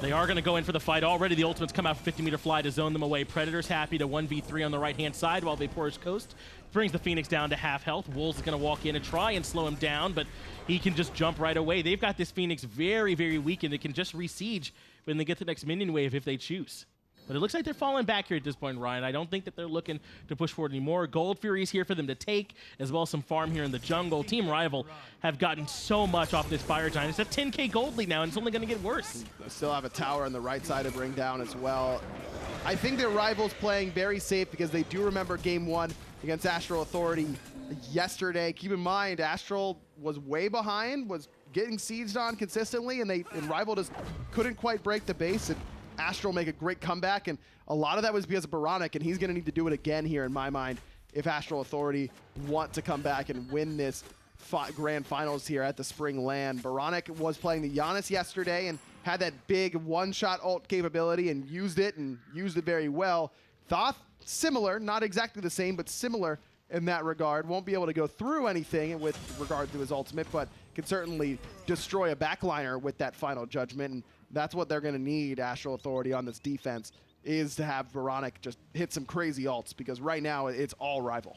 Speaker 4: They are going to go in for the fight already. The ultimates come out for 50-meter fly to zone them away. Predators happy to 1v3 on the right-hand side while Vapourish Coast brings the Phoenix down to half health. Wolves is going to walk in and try and slow him down, but he can just jump right away. They've got this Phoenix very, very weak, and they can just re-siege when they get the next minion wave if they choose. But it looks like they're falling back here at this point, Ryan. I don't think that they're looking to push forward anymore. Gold Fury is here for them to take, as well as some farm here in the jungle. Team Rival have gotten so much off this Fire Giant. It's a 10K gold lead now, and it's only going to get worse.
Speaker 5: They still have a tower on the right side to bring down as well. I think their Rival's playing very safe because they do remember game 1 against Astral Authority yesterday. Keep in mind, Astral was way behind, was getting sieged on consistently, and Rival just couldn't quite break the base. And Astral make a great comeback, and a lot of that was because of oBoronic, and he's going to need to do it again here in my mind if Astral Authority want to come back and win this grand finals here at the Spring LAN. oBoronic was playing the Giannis yesterday and had that big one-shot ult capability and used it very well. Thoth, similar, not exactly the same, but similar in that regard. Won't be able to go through anything with regard to his ultimate, but can certainly destroy a backliner with that final judgment, and that's what they're going to need, Astral Authority, on this defense, is to have oBoronic just hit some crazy ults, because right now it's all Rival.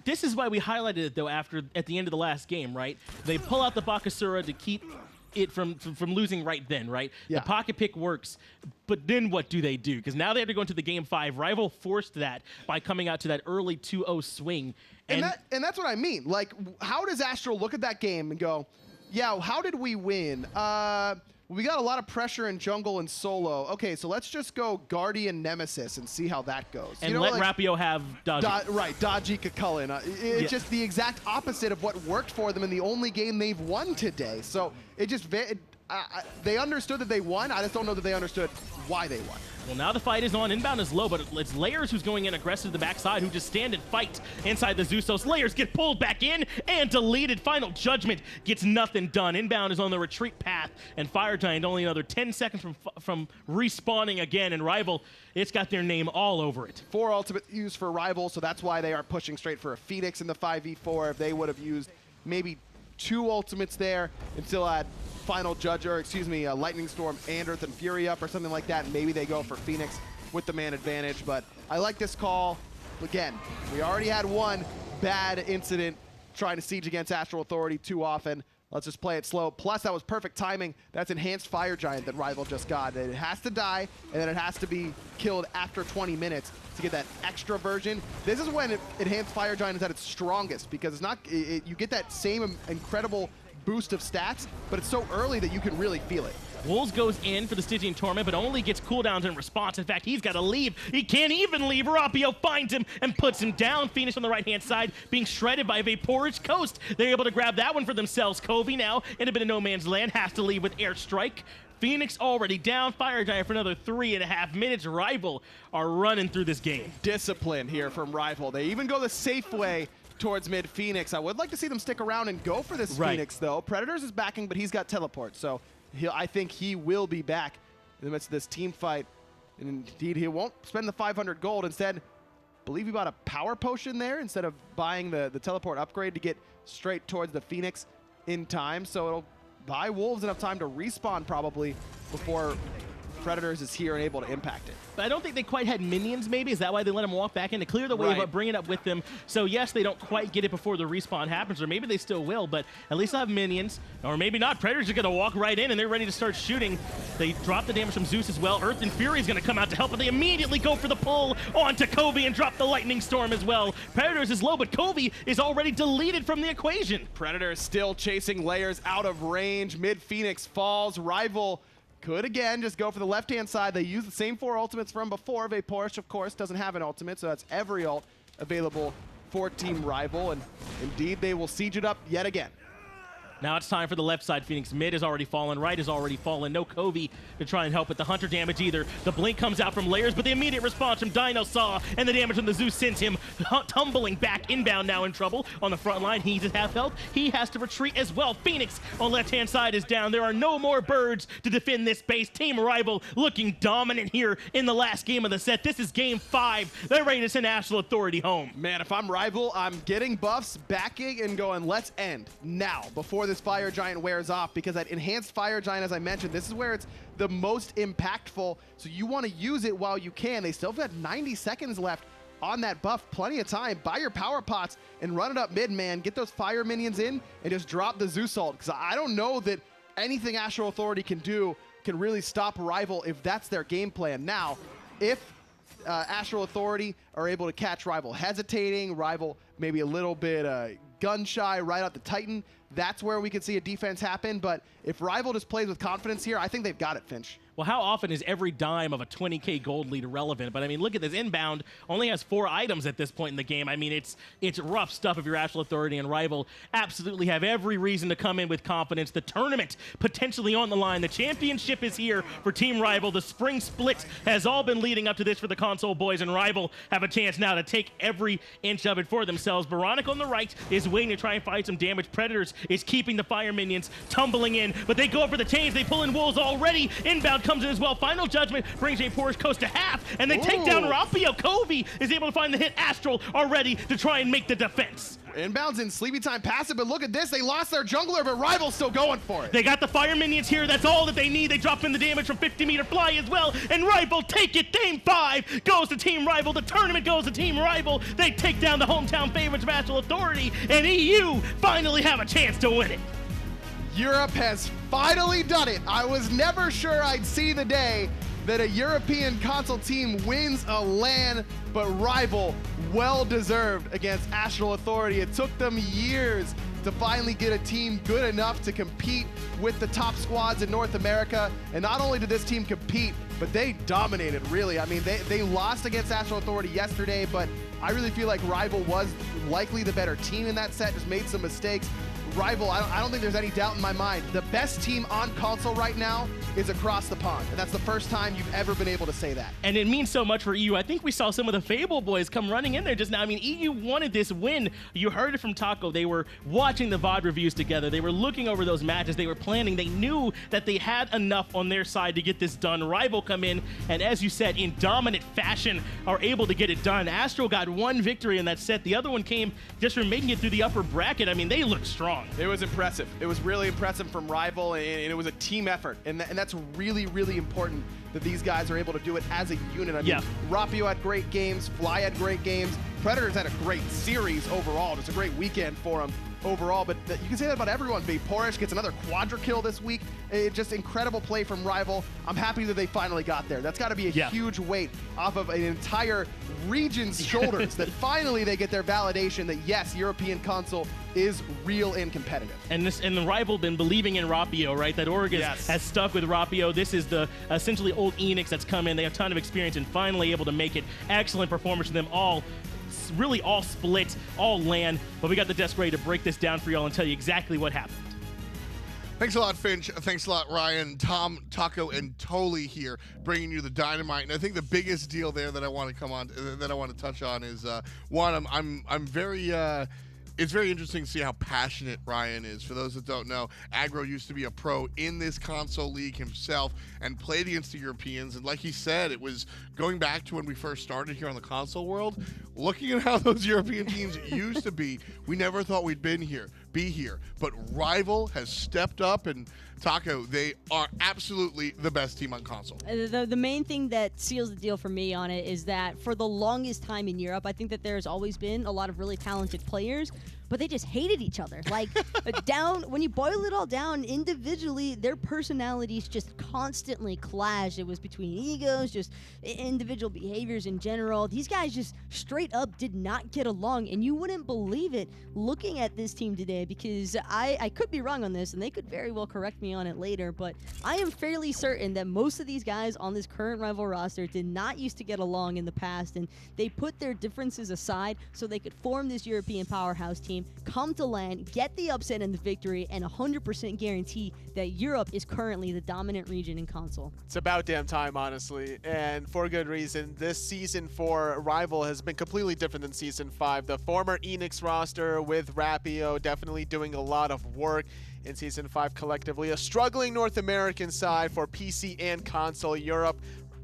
Speaker 4: This is why we highlighted it, though, at the end of the last game, right? They pull out the Bakasura to keep it from losing right then, right?
Speaker 5: Yeah.
Speaker 4: The pocket pick works, but then what do they do? Because now they have to go into the game 5. Rival forced that by coming out to that early 2-0 swing.
Speaker 5: And that's what I mean. Like, how does Astral look at that game and go, yeah, how did we win? We got a lot of pressure in jungle and solo. Okay, so let's just go Guardian Nemesis and see how that goes.
Speaker 4: And let Rapio have Dodgy.
Speaker 5: Right, Dodgy Kumbhakarna. It's just the exact opposite of what worked for them in the only game they've won today. So it just, they understood that they won. I just don't know that they understood why they won.
Speaker 4: Well, now the fight is on. Inbound is low, but it's Layers who's going in aggressive to the backside, who just stand and fight inside the Zeusos. Layers get pulled back in and deleted. Final Judgment gets nothing done. Inbound is on the retreat path, and Fire Giant only another 10 seconds from respawning again, and Rival, it's got their name all over it.
Speaker 5: 4 ultimate used for Rival, so that's why they are pushing straight for a Phoenix in the 5v4. If they would have used maybe 2 ultimates there and still had Final Judge, or excuse me, Lightning Storm and Earth and Fury up or something like that, and maybe they go for Phoenix with the man advantage. But I like this call. Again, we already had one bad incident trying to siege against Astral Authority too often. Let's just play it slow. Plus, that was perfect timing. That's Enhanced Fire Giant that Rival just got. It has to die, and then it has to be killed after 20 minutes to get that extra version. This is when Enhanced Fire Giant is at its strongest, because it's not, you get that same incredible boost of stats, but it's so early that you can really feel it.
Speaker 4: Wolves goes in for the Stygian Torment, but only gets cooldowns in response. In fact, he's got to leave. He can't even leave. Rapio finds him and puts him down. Phoenix on the right-hand side being shredded by Vaporage Coast. They're able to grab that one for themselves. Coviiii now in a bit of no man's land, has to leave with Airstrike. Phoenix already down. Fire Giant for another 3.5 minutes. Rival are running through this game.
Speaker 5: Discipline here from Rival. They even go the safe way towards mid Phoenix. I would like to see them stick around and go for this Phoenix, though. Predators is backing, but he's got teleport, so I think he will be back in the midst of this team fight. And indeed, he won't spend the 500 gold. Instead, I believe he bought a power potion there instead of buying the teleport upgrade to get straight towards the Phoenix in time. So it'll buy Wolves enough time to respawn probably before Predators is here and able to impact it.
Speaker 4: But I don't think they quite had minions, maybe. Is that why they let him walk back in to clear the wave up, bring it up with them? So, yes, they don't quite get it before the respawn happens, or maybe they still will, but at least they'll have minions. Or maybe not. Predators are going to walk right in, and they're ready to start shooting. They drop the damage from Zeus as well. Earth and Fury is going to come out to help, but they immediately go for the pull onto Coviiii and drop the Lightning Storm as well. Predators is low, but Coviiii is already deleted from the equation.
Speaker 5: Predators still chasing Layers out of range. Mid-Phoenix falls. Rival could, again, just go for the left-hand side. They use the same 4 ultimates from before. Vaporage, of course, doesn't have an ultimate, so that's every ult available for Team Rival. And indeed, they will siege it up yet again.
Speaker 4: Now it's time for the left side. Phoenix mid has already fallen. Right has already fallen. No Coviiii to try and help with the Hunter damage either. The blink comes out from Layers, but the immediate response from DineOhSaw and the damage from the Zeus sends him tumbling back. Inbound now in trouble on the front line. He's at half health. He has to retreat as well. Phoenix on left-hand side is down. There are no more birds to defend this base. Team Rival looking dominant here in the last game of the set. This is game 5. They're ready to send Astral Authority home.
Speaker 5: Man, if I'm Rival, I'm getting buffs, backing, and going, let's end now before this Fire Giant wears off, because that Enhanced Fire Giant, as I mentioned, this is where it's the most impactful, so you want to use it while you can. They still have 90 seconds left on that buff, plenty of time. Buy your power pots and run it up mid, man. Get those fire minions in and just drop the Zeus ult, because I don't know that anything Astral Authority can do can really stop Rival if that's their game plan. Now, if Astral Authority are able to catch Rival hesitating, Rival maybe a little bit gun shy right out the Titan, that's where we could see a defense happen. But if Rival just plays with confidence here, I think they've got it, Finch.
Speaker 4: Well, how often is every dime of a 20K gold lead relevant? But I mean, look at this. Inbound only has 4 items at this point in the game. I mean, it's rough stuff if you're Astral Authority, and Rival absolutely have every reason to come in with confidence. The tournament potentially on the line. The championship is here for Team Rival. The spring split has all been leading up to this for the console boys, and Rival have a chance now to take every inch of it for themselves. oBoronic on the right is waiting to try and fight some damage. Predators is keeping the fire minions tumbling in, but they go up for the chains. They pull in Wolves already. Inbound comes in as well. Final Judgment brings a Porsche Coast to half, and they take down Rapio. Coviiii is able to find the hit. Astral are ready to try and make the defense.
Speaker 5: Inbound's in sleepy time passive, but look at this. They lost their jungler, but Rival's still going for it.
Speaker 4: They got the fire minions here. That's all that they need. They drop in the damage from 50-meter fly as well, and Rival take it. Game 5 goes to Team Rival. The tournament goes to Team Rival. They take down the hometown favorites of Astral Authority, and EU finally have a chance to win it.
Speaker 5: Europe has finally done it. I was never sure I'd see the day that a European console team wins a LAN, but Rival, well deserved against Astral Authority. It took them years to finally get a team good enough to compete with the top squads in North America. And not only did this team compete, but they dominated, really. I mean, they lost against Astral Authority yesterday, but I really feel like Rival was likely the better team in that set, just made some mistakes. Rival, I don't think there's any doubt in my mind. The best team on console right now is across the pond, and that's the first time you've ever been able to say that.
Speaker 4: And it means so much for EU. I think we saw some of the Fable boys come running in there just now. I mean, EU wanted this win. You heard it from Taco. They were watching the VOD reviews together. They were looking over those matches. They were planning. They knew that they had enough on their side to get this done. Rival come in, and as you said, in dominant fashion, are able to get it done. Astral got 1 victory in that set. The other one came just from making it through the upper bracket. I mean, they looked strong.
Speaker 5: It was impressive. It was really impressive from Rival, and it was a team effort. And that's really, really important that these guys are able to do it as a unit. I mean, Rapio had great games. Fly had great games. Predators had a great series overall. Just a great weekend for them overall. But you can say that about everyone. Porsche gets another quadra kill this week. Just incredible play from Rival. I'm happy that they finally got there. That's got to be a huge weight off of an entire region's shoulders that finally they get their validation that, yes, European console is real and competitive.
Speaker 4: And the Rival been believing in Rapio, right? That Oregon has stuck with Rapio. This is the essentially old Enix that's come in. They have a ton of experience and finally able to make it. Excellent performance from them all. Really all split, all LAN. But we got the desk ready to break this down for y'all and tell you exactly what happened.
Speaker 1: Thanks a lot, Finch. Thanks a lot, Ryan, Tom, Taco, and Toli here, bringing you the dynamite. And I think the biggest deal there that I want to touch on is one. I'm very. It's very interesting to see how passionate Ryan is. For those that don't know, Aggro used to be a pro in this console league himself and played against the Europeans. And like he said, it was going back to when we first started here on the console world. Looking at how those European teams used to be, we never thought we'd be here. But Rival has stepped up, and Taco, they are absolutely the best team on console.
Speaker 3: The main thing that seals the deal for me on it is that for the longest time in Europe, I think that there's always been a lot of really talented players, but they just hated each other. Like, when you boil it all down individually, their personalities just constantly clash. It was between egos, just individual behaviors in general. These guys just straight up did not get along, and you wouldn't believe it looking at this team today, because I could be wrong on this, and they could very well correct me on it later, but I am fairly certain that most of these guys on this current Rival roster did not used to get along in the past, and they put their differences aside so they could form this European powerhouse team, come to LAN, get the upset and the victory, and 100% guarantee that Europe is currently the dominant region in console.
Speaker 2: It's about damn time, honestly, and for good reason. This season for Rival has been completely different than Season 5. The former Enix roster with Rapio definitely doing a lot of work in Season 5 collectively. A struggling North American side for PC and console. Europe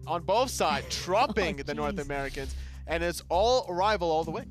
Speaker 2: on both sides trumping the North Americans, and it's all Rival all the way.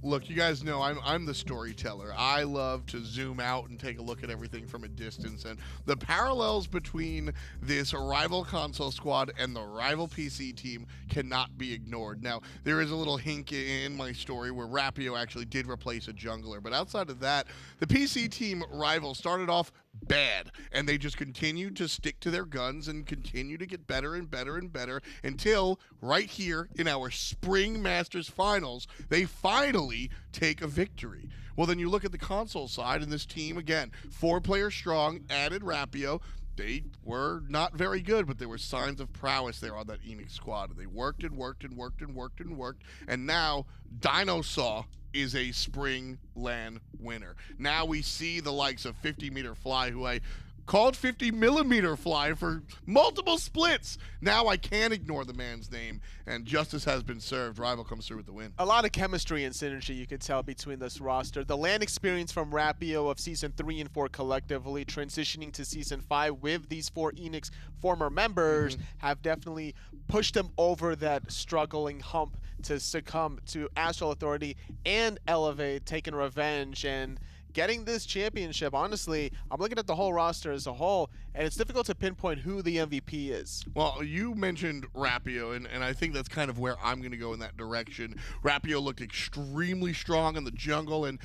Speaker 1: Look, you guys know I'm the storyteller. I love to zoom out and take a look at everything from a distance, and the parallels between this Rival console squad and the Rival PC team cannot be ignored. Now, there is a little hint in my story where Rapio actually did replace a jungler, but outside of that, the PC team Rival started off bad. And they just continue to stick to their guns and continue to get better and better and better until right here in our Spring Masters Finals, they finally take a victory. Well, then you look at the console side, and this team, again, 4 players strong, added Rapio. They were not very good, but there were signs of prowess there on that Enix squad. And they worked and worked and worked and worked and worked. And now DineOhSaw is a Spring LAN winner. Now we see the likes of 50-meter Fly, who I called 50-millimeter Fly for multiple splits. Now I can't ignore the man's name, and justice has been served. Rival comes through with the win. A
Speaker 2: lot of chemistry and synergy you could tell between this roster. The LAN experience from Rapio of Season 3 and 4 collectively, transitioning to Season 5 with these 4 Enix former members, have definitely pushed them over that struggling hump to succumb to Astral Authority and Elevate, taking revenge and getting this championship. Honestly, I'm looking at the whole roster as a whole, and it's difficult to pinpoint who the MVP is.
Speaker 1: Well, you mentioned Rapio, and I think that's kind of where I'm going to go in that direction. Rapio looked extremely strong in the jungle, and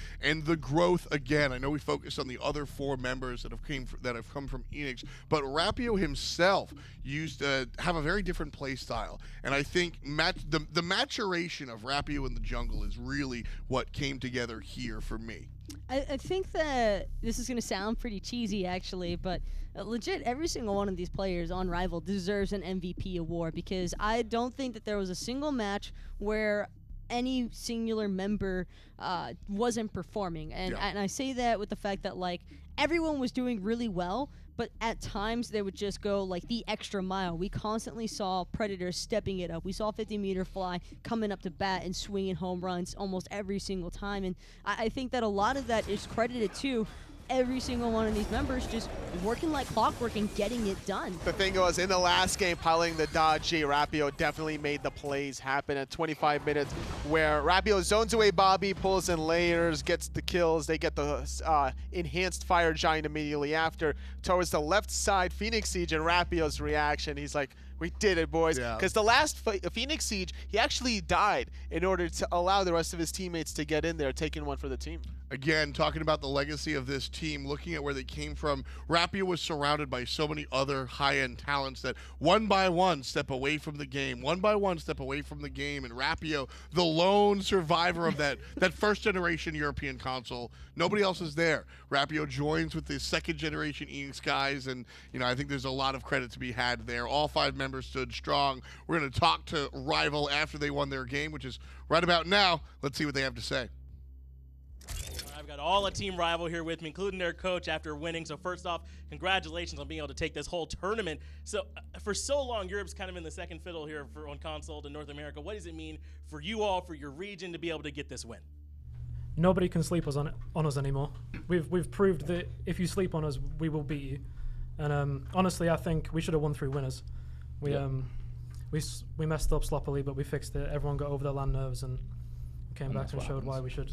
Speaker 1: the growth, again, I know we focused on the other 4 members that have come from Enix, but Rapio himself used to have a very different play style, and I think the maturation of Rapio in the jungle is really what came together here for me.
Speaker 3: I think that this is going to sound pretty cheesy, actually, but legit, every single one of these players on Rival deserves an MVP award, because I don't think that there was a single match where any singular member wasn't performing. And I say that with the fact that, like, everyone was doing really well, but at times they would just go like the extra mile. We constantly saw Predators stepping it up. We saw 50-meter Fly coming up to bat and swinging home runs almost every single time. And I think that a lot of that is credited to every single one of these members just working like clockwork and getting it done.
Speaker 2: The thing was, in the last game, piloting the dodge, Rapio definitely made the plays happen at 25 minutes, where Rapio zones away Bobby, pulls in Layers, gets the kills. They get the enhanced fire giant immediately after. Towards the left side, Phoenix Siege, and Rapio's reaction, he's like, we did it, boys. Because the last Phoenix Siege, he actually died in order to allow the rest of his teammates to get in there, taking one for the team.
Speaker 1: Again, talking about the legacy of this team, looking at where they came from, Rapio was surrounded by so many other high-end talents that one by one step away from the game, and Rapio, the lone survivor of that first-generation European console, nobody else is there. Rapio joins with the second-generation Enix guys, and I think there's a lot of credit to be had there. All 5 members stood strong. We're going to talk to Rival after they won their game, which is right about now. Let's see what they have to say.
Speaker 4: I've got all a Team Rival here with me, including their coach after winning. So first off, congratulations on being able to take this whole tournament. So for so long, Europe's kind of in the second fiddle here on console to North America. What does it mean for you all, for your region, to be able to get this win?
Speaker 6: Nobody can sleep on us anymore. We've proved that if you sleep on us, we will beat you. And honestly, I think we should have won through winners. We messed up sloppily, but we fixed it. Everyone got over their LAN nerves and came back and showed why we should.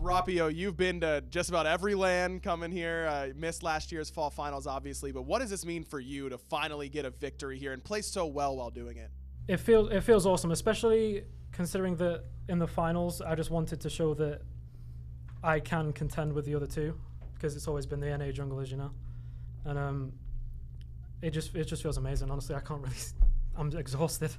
Speaker 5: Rapio, you've been to just about every LAN coming here. Missed last year's fall finals, obviously, but what does this mean for you to finally get a victory here and play so well while doing it?
Speaker 6: It feels awesome, especially considering that in the finals, I just wanted to show that I can contend with the other 2, because it's always been the NA junglers, and it just feels amazing. Honestly, I can't really. I'm exhausted.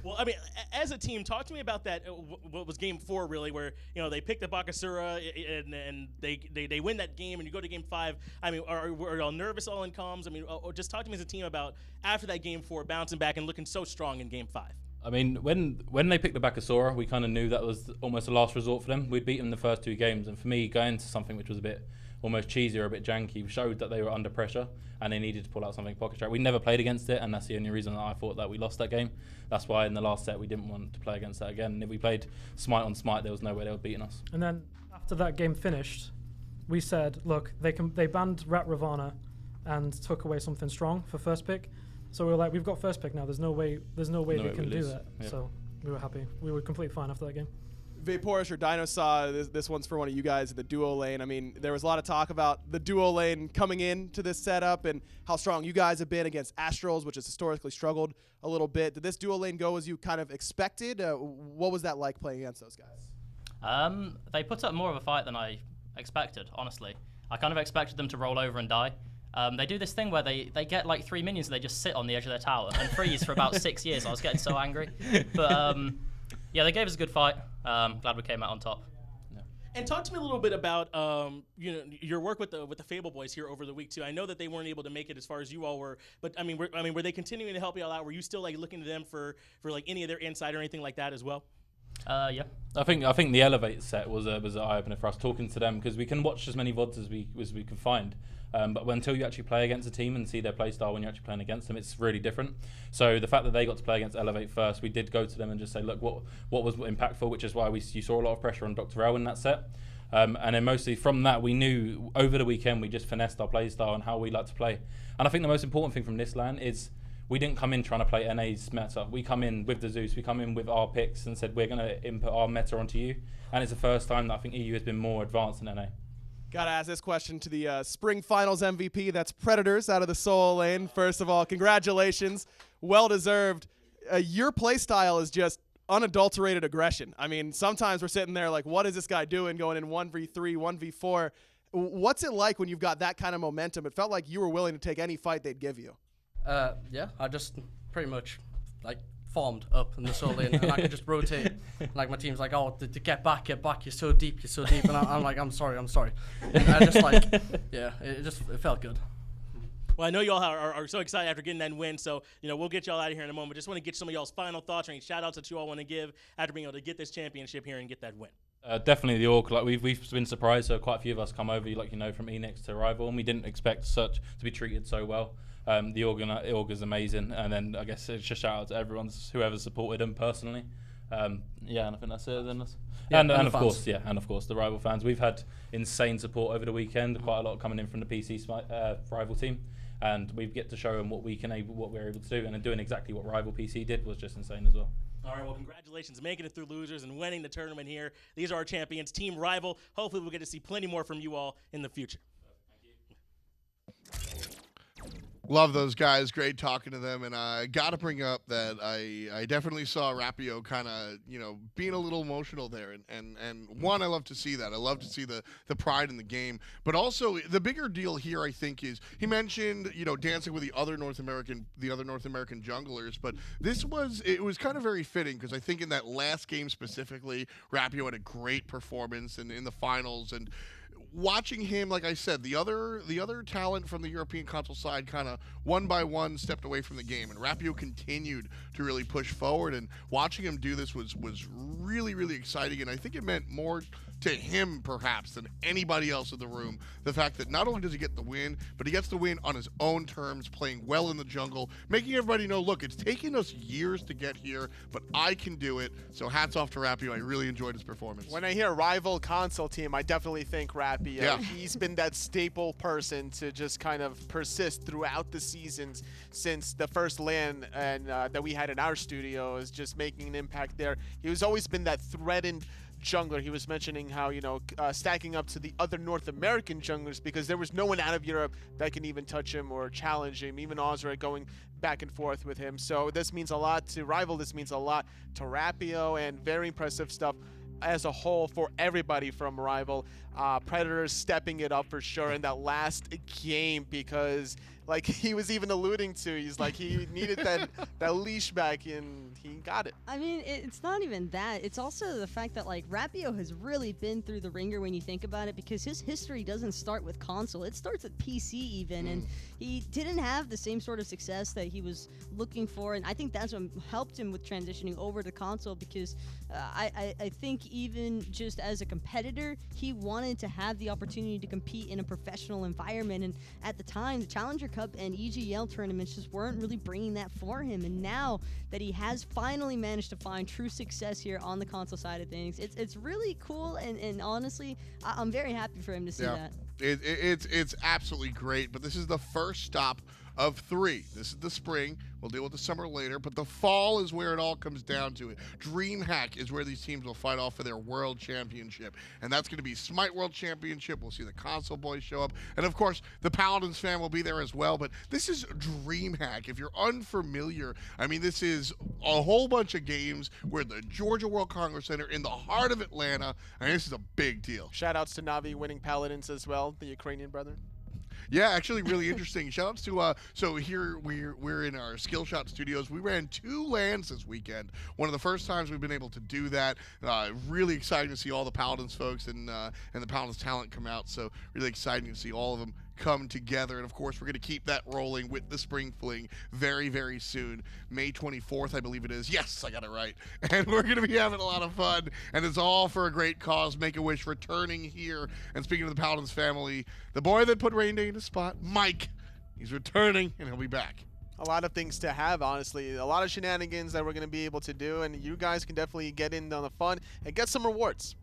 Speaker 4: Well, I mean, as a team, talk to me about that. What was Game 4 really, where they picked up Bakasura and they win that game, and you go to Game 5. I mean, are y'all nervous all in comms? I mean, just talk to me as a team about after that Game 4, bouncing back and looking so strong in Game 5.
Speaker 7: I mean, when they picked the Bakasura, we kind of knew that was almost a last resort for them. We'd beaten them the first 2 games, and for me, going to something which was a bit almost cheesy or a bit janky showed that they were under pressure and they needed to pull out something pocket track. We never played against it, and that's the only reason that I thought that we lost that game. That's why in the last set we didn't want to play against that again. And if we played Smite on Smite, there was no way they were beating us.
Speaker 6: And then after that game finished, we said, look, they banned Rat Ravana and took away something strong for first pick. So we were like, we've got first pick now. There's no way we can do that. Yep. So we were happy. We were completely fine after that game.
Speaker 5: Vaporish or DineOhSaw, this one's for one of you guys in the duo lane. I mean, there was a lot of talk about the duo lane coming into this setup and how strong you guys have been against Astrals, which has historically struggled a little bit. Did this duo lane go as you kind of expected? What was that like playing against those guys?
Speaker 8: They put up more of a fight than I expected, honestly. I kind of expected them to roll over and die. They do this thing where they get like 3 minions and they just sit on the edge of their tower and freeze for about 6 years. I was getting so angry. But yeah, they gave us a good fight. Glad we came out on top.
Speaker 4: And talk to me a little bit about your work with the Fable Boys here over the week too. I know that they weren't able to make it as far as you all were, but I mean, were they continuing to help you all out? Were you still like looking to them for like any of their insight or anything like that as well?
Speaker 8: Yeah.
Speaker 7: I think the Elevate set was an eye opener for us, talking to them, because we can watch as many VODs as we can find. But until you actually play against a team and see their play style when you're actually playing against them, it's really different. So the fact that they got to play against Elevate first, we did go to them and just say, look, what was impactful, which is why you saw a lot of pressure on Dr. L in that set. And then mostly from that, we knew over the weekend we just finessed our play style and how we like to play. And I think the most important thing from this LAN is we didn't come in trying to play NA's meta. We come in with the Zeus, we come in with our picks and said we're going to input our meta onto you. And it's the first time that I think EU has been more advanced than NA.
Speaker 5: Gotta ask this question to the Spring Finals MVP. That's Predators out of the Soul Lane. First of all, congratulations. Well deserved. Your play style is just unadulterated aggression. I mean, sometimes we're sitting there like, what is this guy doing going in 1v3, 1v4? What's it like when you've got that kind of momentum? It felt like you were willing to take any fight they'd give you.
Speaker 9: Yeah, I just pretty much like formed up in the Soul Lane, and I could just rotate. Like my team's like, oh, to get back, you're so deep, and I'm like, I'm sorry. And I just like, yeah, it felt good.
Speaker 4: Well, I know y'all are so excited after getting that win, so we'll get y'all out of here in a moment. Just want to get some of y'all's final thoughts or any shout outs that you all want to give after being able to get this championship here and get that win.
Speaker 7: Definitely the Orc. Like we've been surprised. So quite a few of us come over, like from Enix to Rival, and we didn't expect such to be treated so well. The org is amazing, and then I guess it's just shout out to whoever's supported them personally. Yeah, and I think that's it. Then and of course, and of course the Rival fans. We've had insane support over the weekend. Quite a lot coming in from the PC Rival team, and we get to show them what we're able to do, and then doing exactly what Rival PC did was just insane as well.
Speaker 4: All right, well, congratulations making it through losers and winning the tournament here. These are our champions, Team Rival. Hopefully we'll get to see plenty more from you all in the future.
Speaker 1: Love those guys. Great talking to them. And I got to bring up that I definitely saw Rapio kind of, being a little emotional there. And one, I love to see that. I love to see the pride in the game. But also, the bigger deal here, I think, is he mentioned, dancing with the other North American junglers. But it was kind of very fitting, because I think in that last game specifically, Rapio had a great performance in the finals. And watching him, like I said, the other talent from the European console side kind of one by one stepped away from the game, and Rapio continued to really push forward. And watching him do this was really, really exciting. And I think it meant more to him perhaps than anybody else in the room, the fact that not only does he get the win, but he gets the win on his own terms, playing well in the jungle, making everybody know, look, it's taken us years to get here, but I can do it. So hats off to Rapio. I really enjoyed his performance.
Speaker 2: When I hear Rival console team, I definitely think Rapio.
Speaker 1: Yeah.
Speaker 2: He's been that staple person to just kind of persist throughout the seasons since the first LAN and that we had in our studio, is just making an impact there. He was always been that threatened jungler. He was mentioning how, stacking up to the other North American junglers, because there was no one out of Europe that can even touch him or challenge him, even Ullr going back and forth with him. So this means a lot to Rival, this means a lot to Rapio, and very impressive stuff as a whole for everybody from Rival. Predators stepping it up for sure in that last game, because like he was even alluding to, he's like he needed that leash back, and he got it.
Speaker 3: I mean, it's not even that. It's also the fact that like Rapio has really been through the ringer when you think about it, because his history doesn't start with console. It starts with PC even, and he didn't have the same sort of success that he was looking for, and I think that's what helped him with transitioning over to console, because I think even just as a competitor, he wanted to have the opportunity to compete in a professional environment, and at the time, the Challenger Cup and EGL tournaments just weren't really bringing that for him, and now that he has finally managed to find true success here on the console side of things, it's really cool, and honestly, I'm very happy for him to see that.
Speaker 1: It's absolutely great, but this is the first stop of 3. This is the spring. We'll deal with the summer later, but the fall is where it all comes down to it. DreamHack is where these teams will fight off for their World Championship, and that's going to be Smite World Championship. We'll see the console boys show up, and of course, the Paladins fan will be there as well, but this is DreamHack. If you're unfamiliar, I mean, this is a whole bunch of games where the Georgia World Congress Center in the heart of Atlanta, and this is a big deal.
Speaker 2: Shout outs to Navi winning Paladins as well, the Ukrainian brother.
Speaker 1: Yeah, actually really interesting. Shout outs to, so here we're in our Skillshot studios. We ran 2 LANs this weekend. One of the first times we've been able to do that. Really exciting to see all the Paladins folks and the Paladins talent come out. So really exciting to see all of them come together. And of course, we're going to keep that rolling with the Spring Fling very, very soon. May 24th, I believe it is. Yes, I got it right. And we're going to be having a lot of fun. And it's all for a great cause. Make-A-Wish returning here. And speaking of the Paladins family, the boy that put Rain Day in his spot, Mike, he's returning and he'll be back.
Speaker 2: A lot of things to have, honestly. A lot of shenanigans that we're going to be able to do. And you guys can definitely get in on the fun and get some rewards.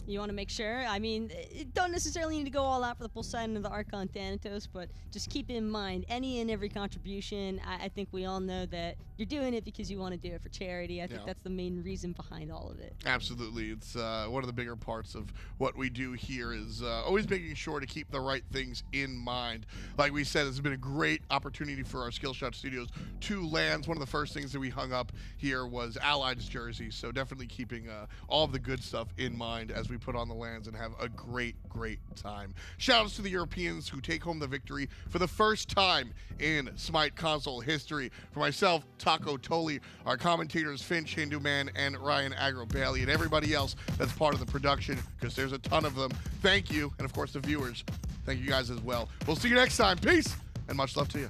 Speaker 3: You want to make sure. I mean, don't necessarily need to go all out for the Poseidon of the Archon Thanatos, but just keep in mind, any and every contribution, I think we all know that you're doing it because you want to do it for charity. I think that's the main reason behind all of it. Absolutely.
Speaker 1: It's one of the bigger parts of what we do here is always making sure to keep the right things in mind. Like we said, it's been a great opportunity for our Skillshot Studios 2 LANs. One of the first things that we hung up here was Allied's jerseys, so definitely keeping all of the good stuff in mind as we put on the LANs and have a great, great time. Shoutouts to the Europeans who take home the victory for the first time in Smite console history. For myself, Taco Toli, our commentators Finch, Hinduman, and Ryan Agro Bailey, and everybody else that's part of the production, because there's a ton of them. Thank you, and of course the viewers. Thank you guys as well. We'll see you next time. Peace, and much love to you.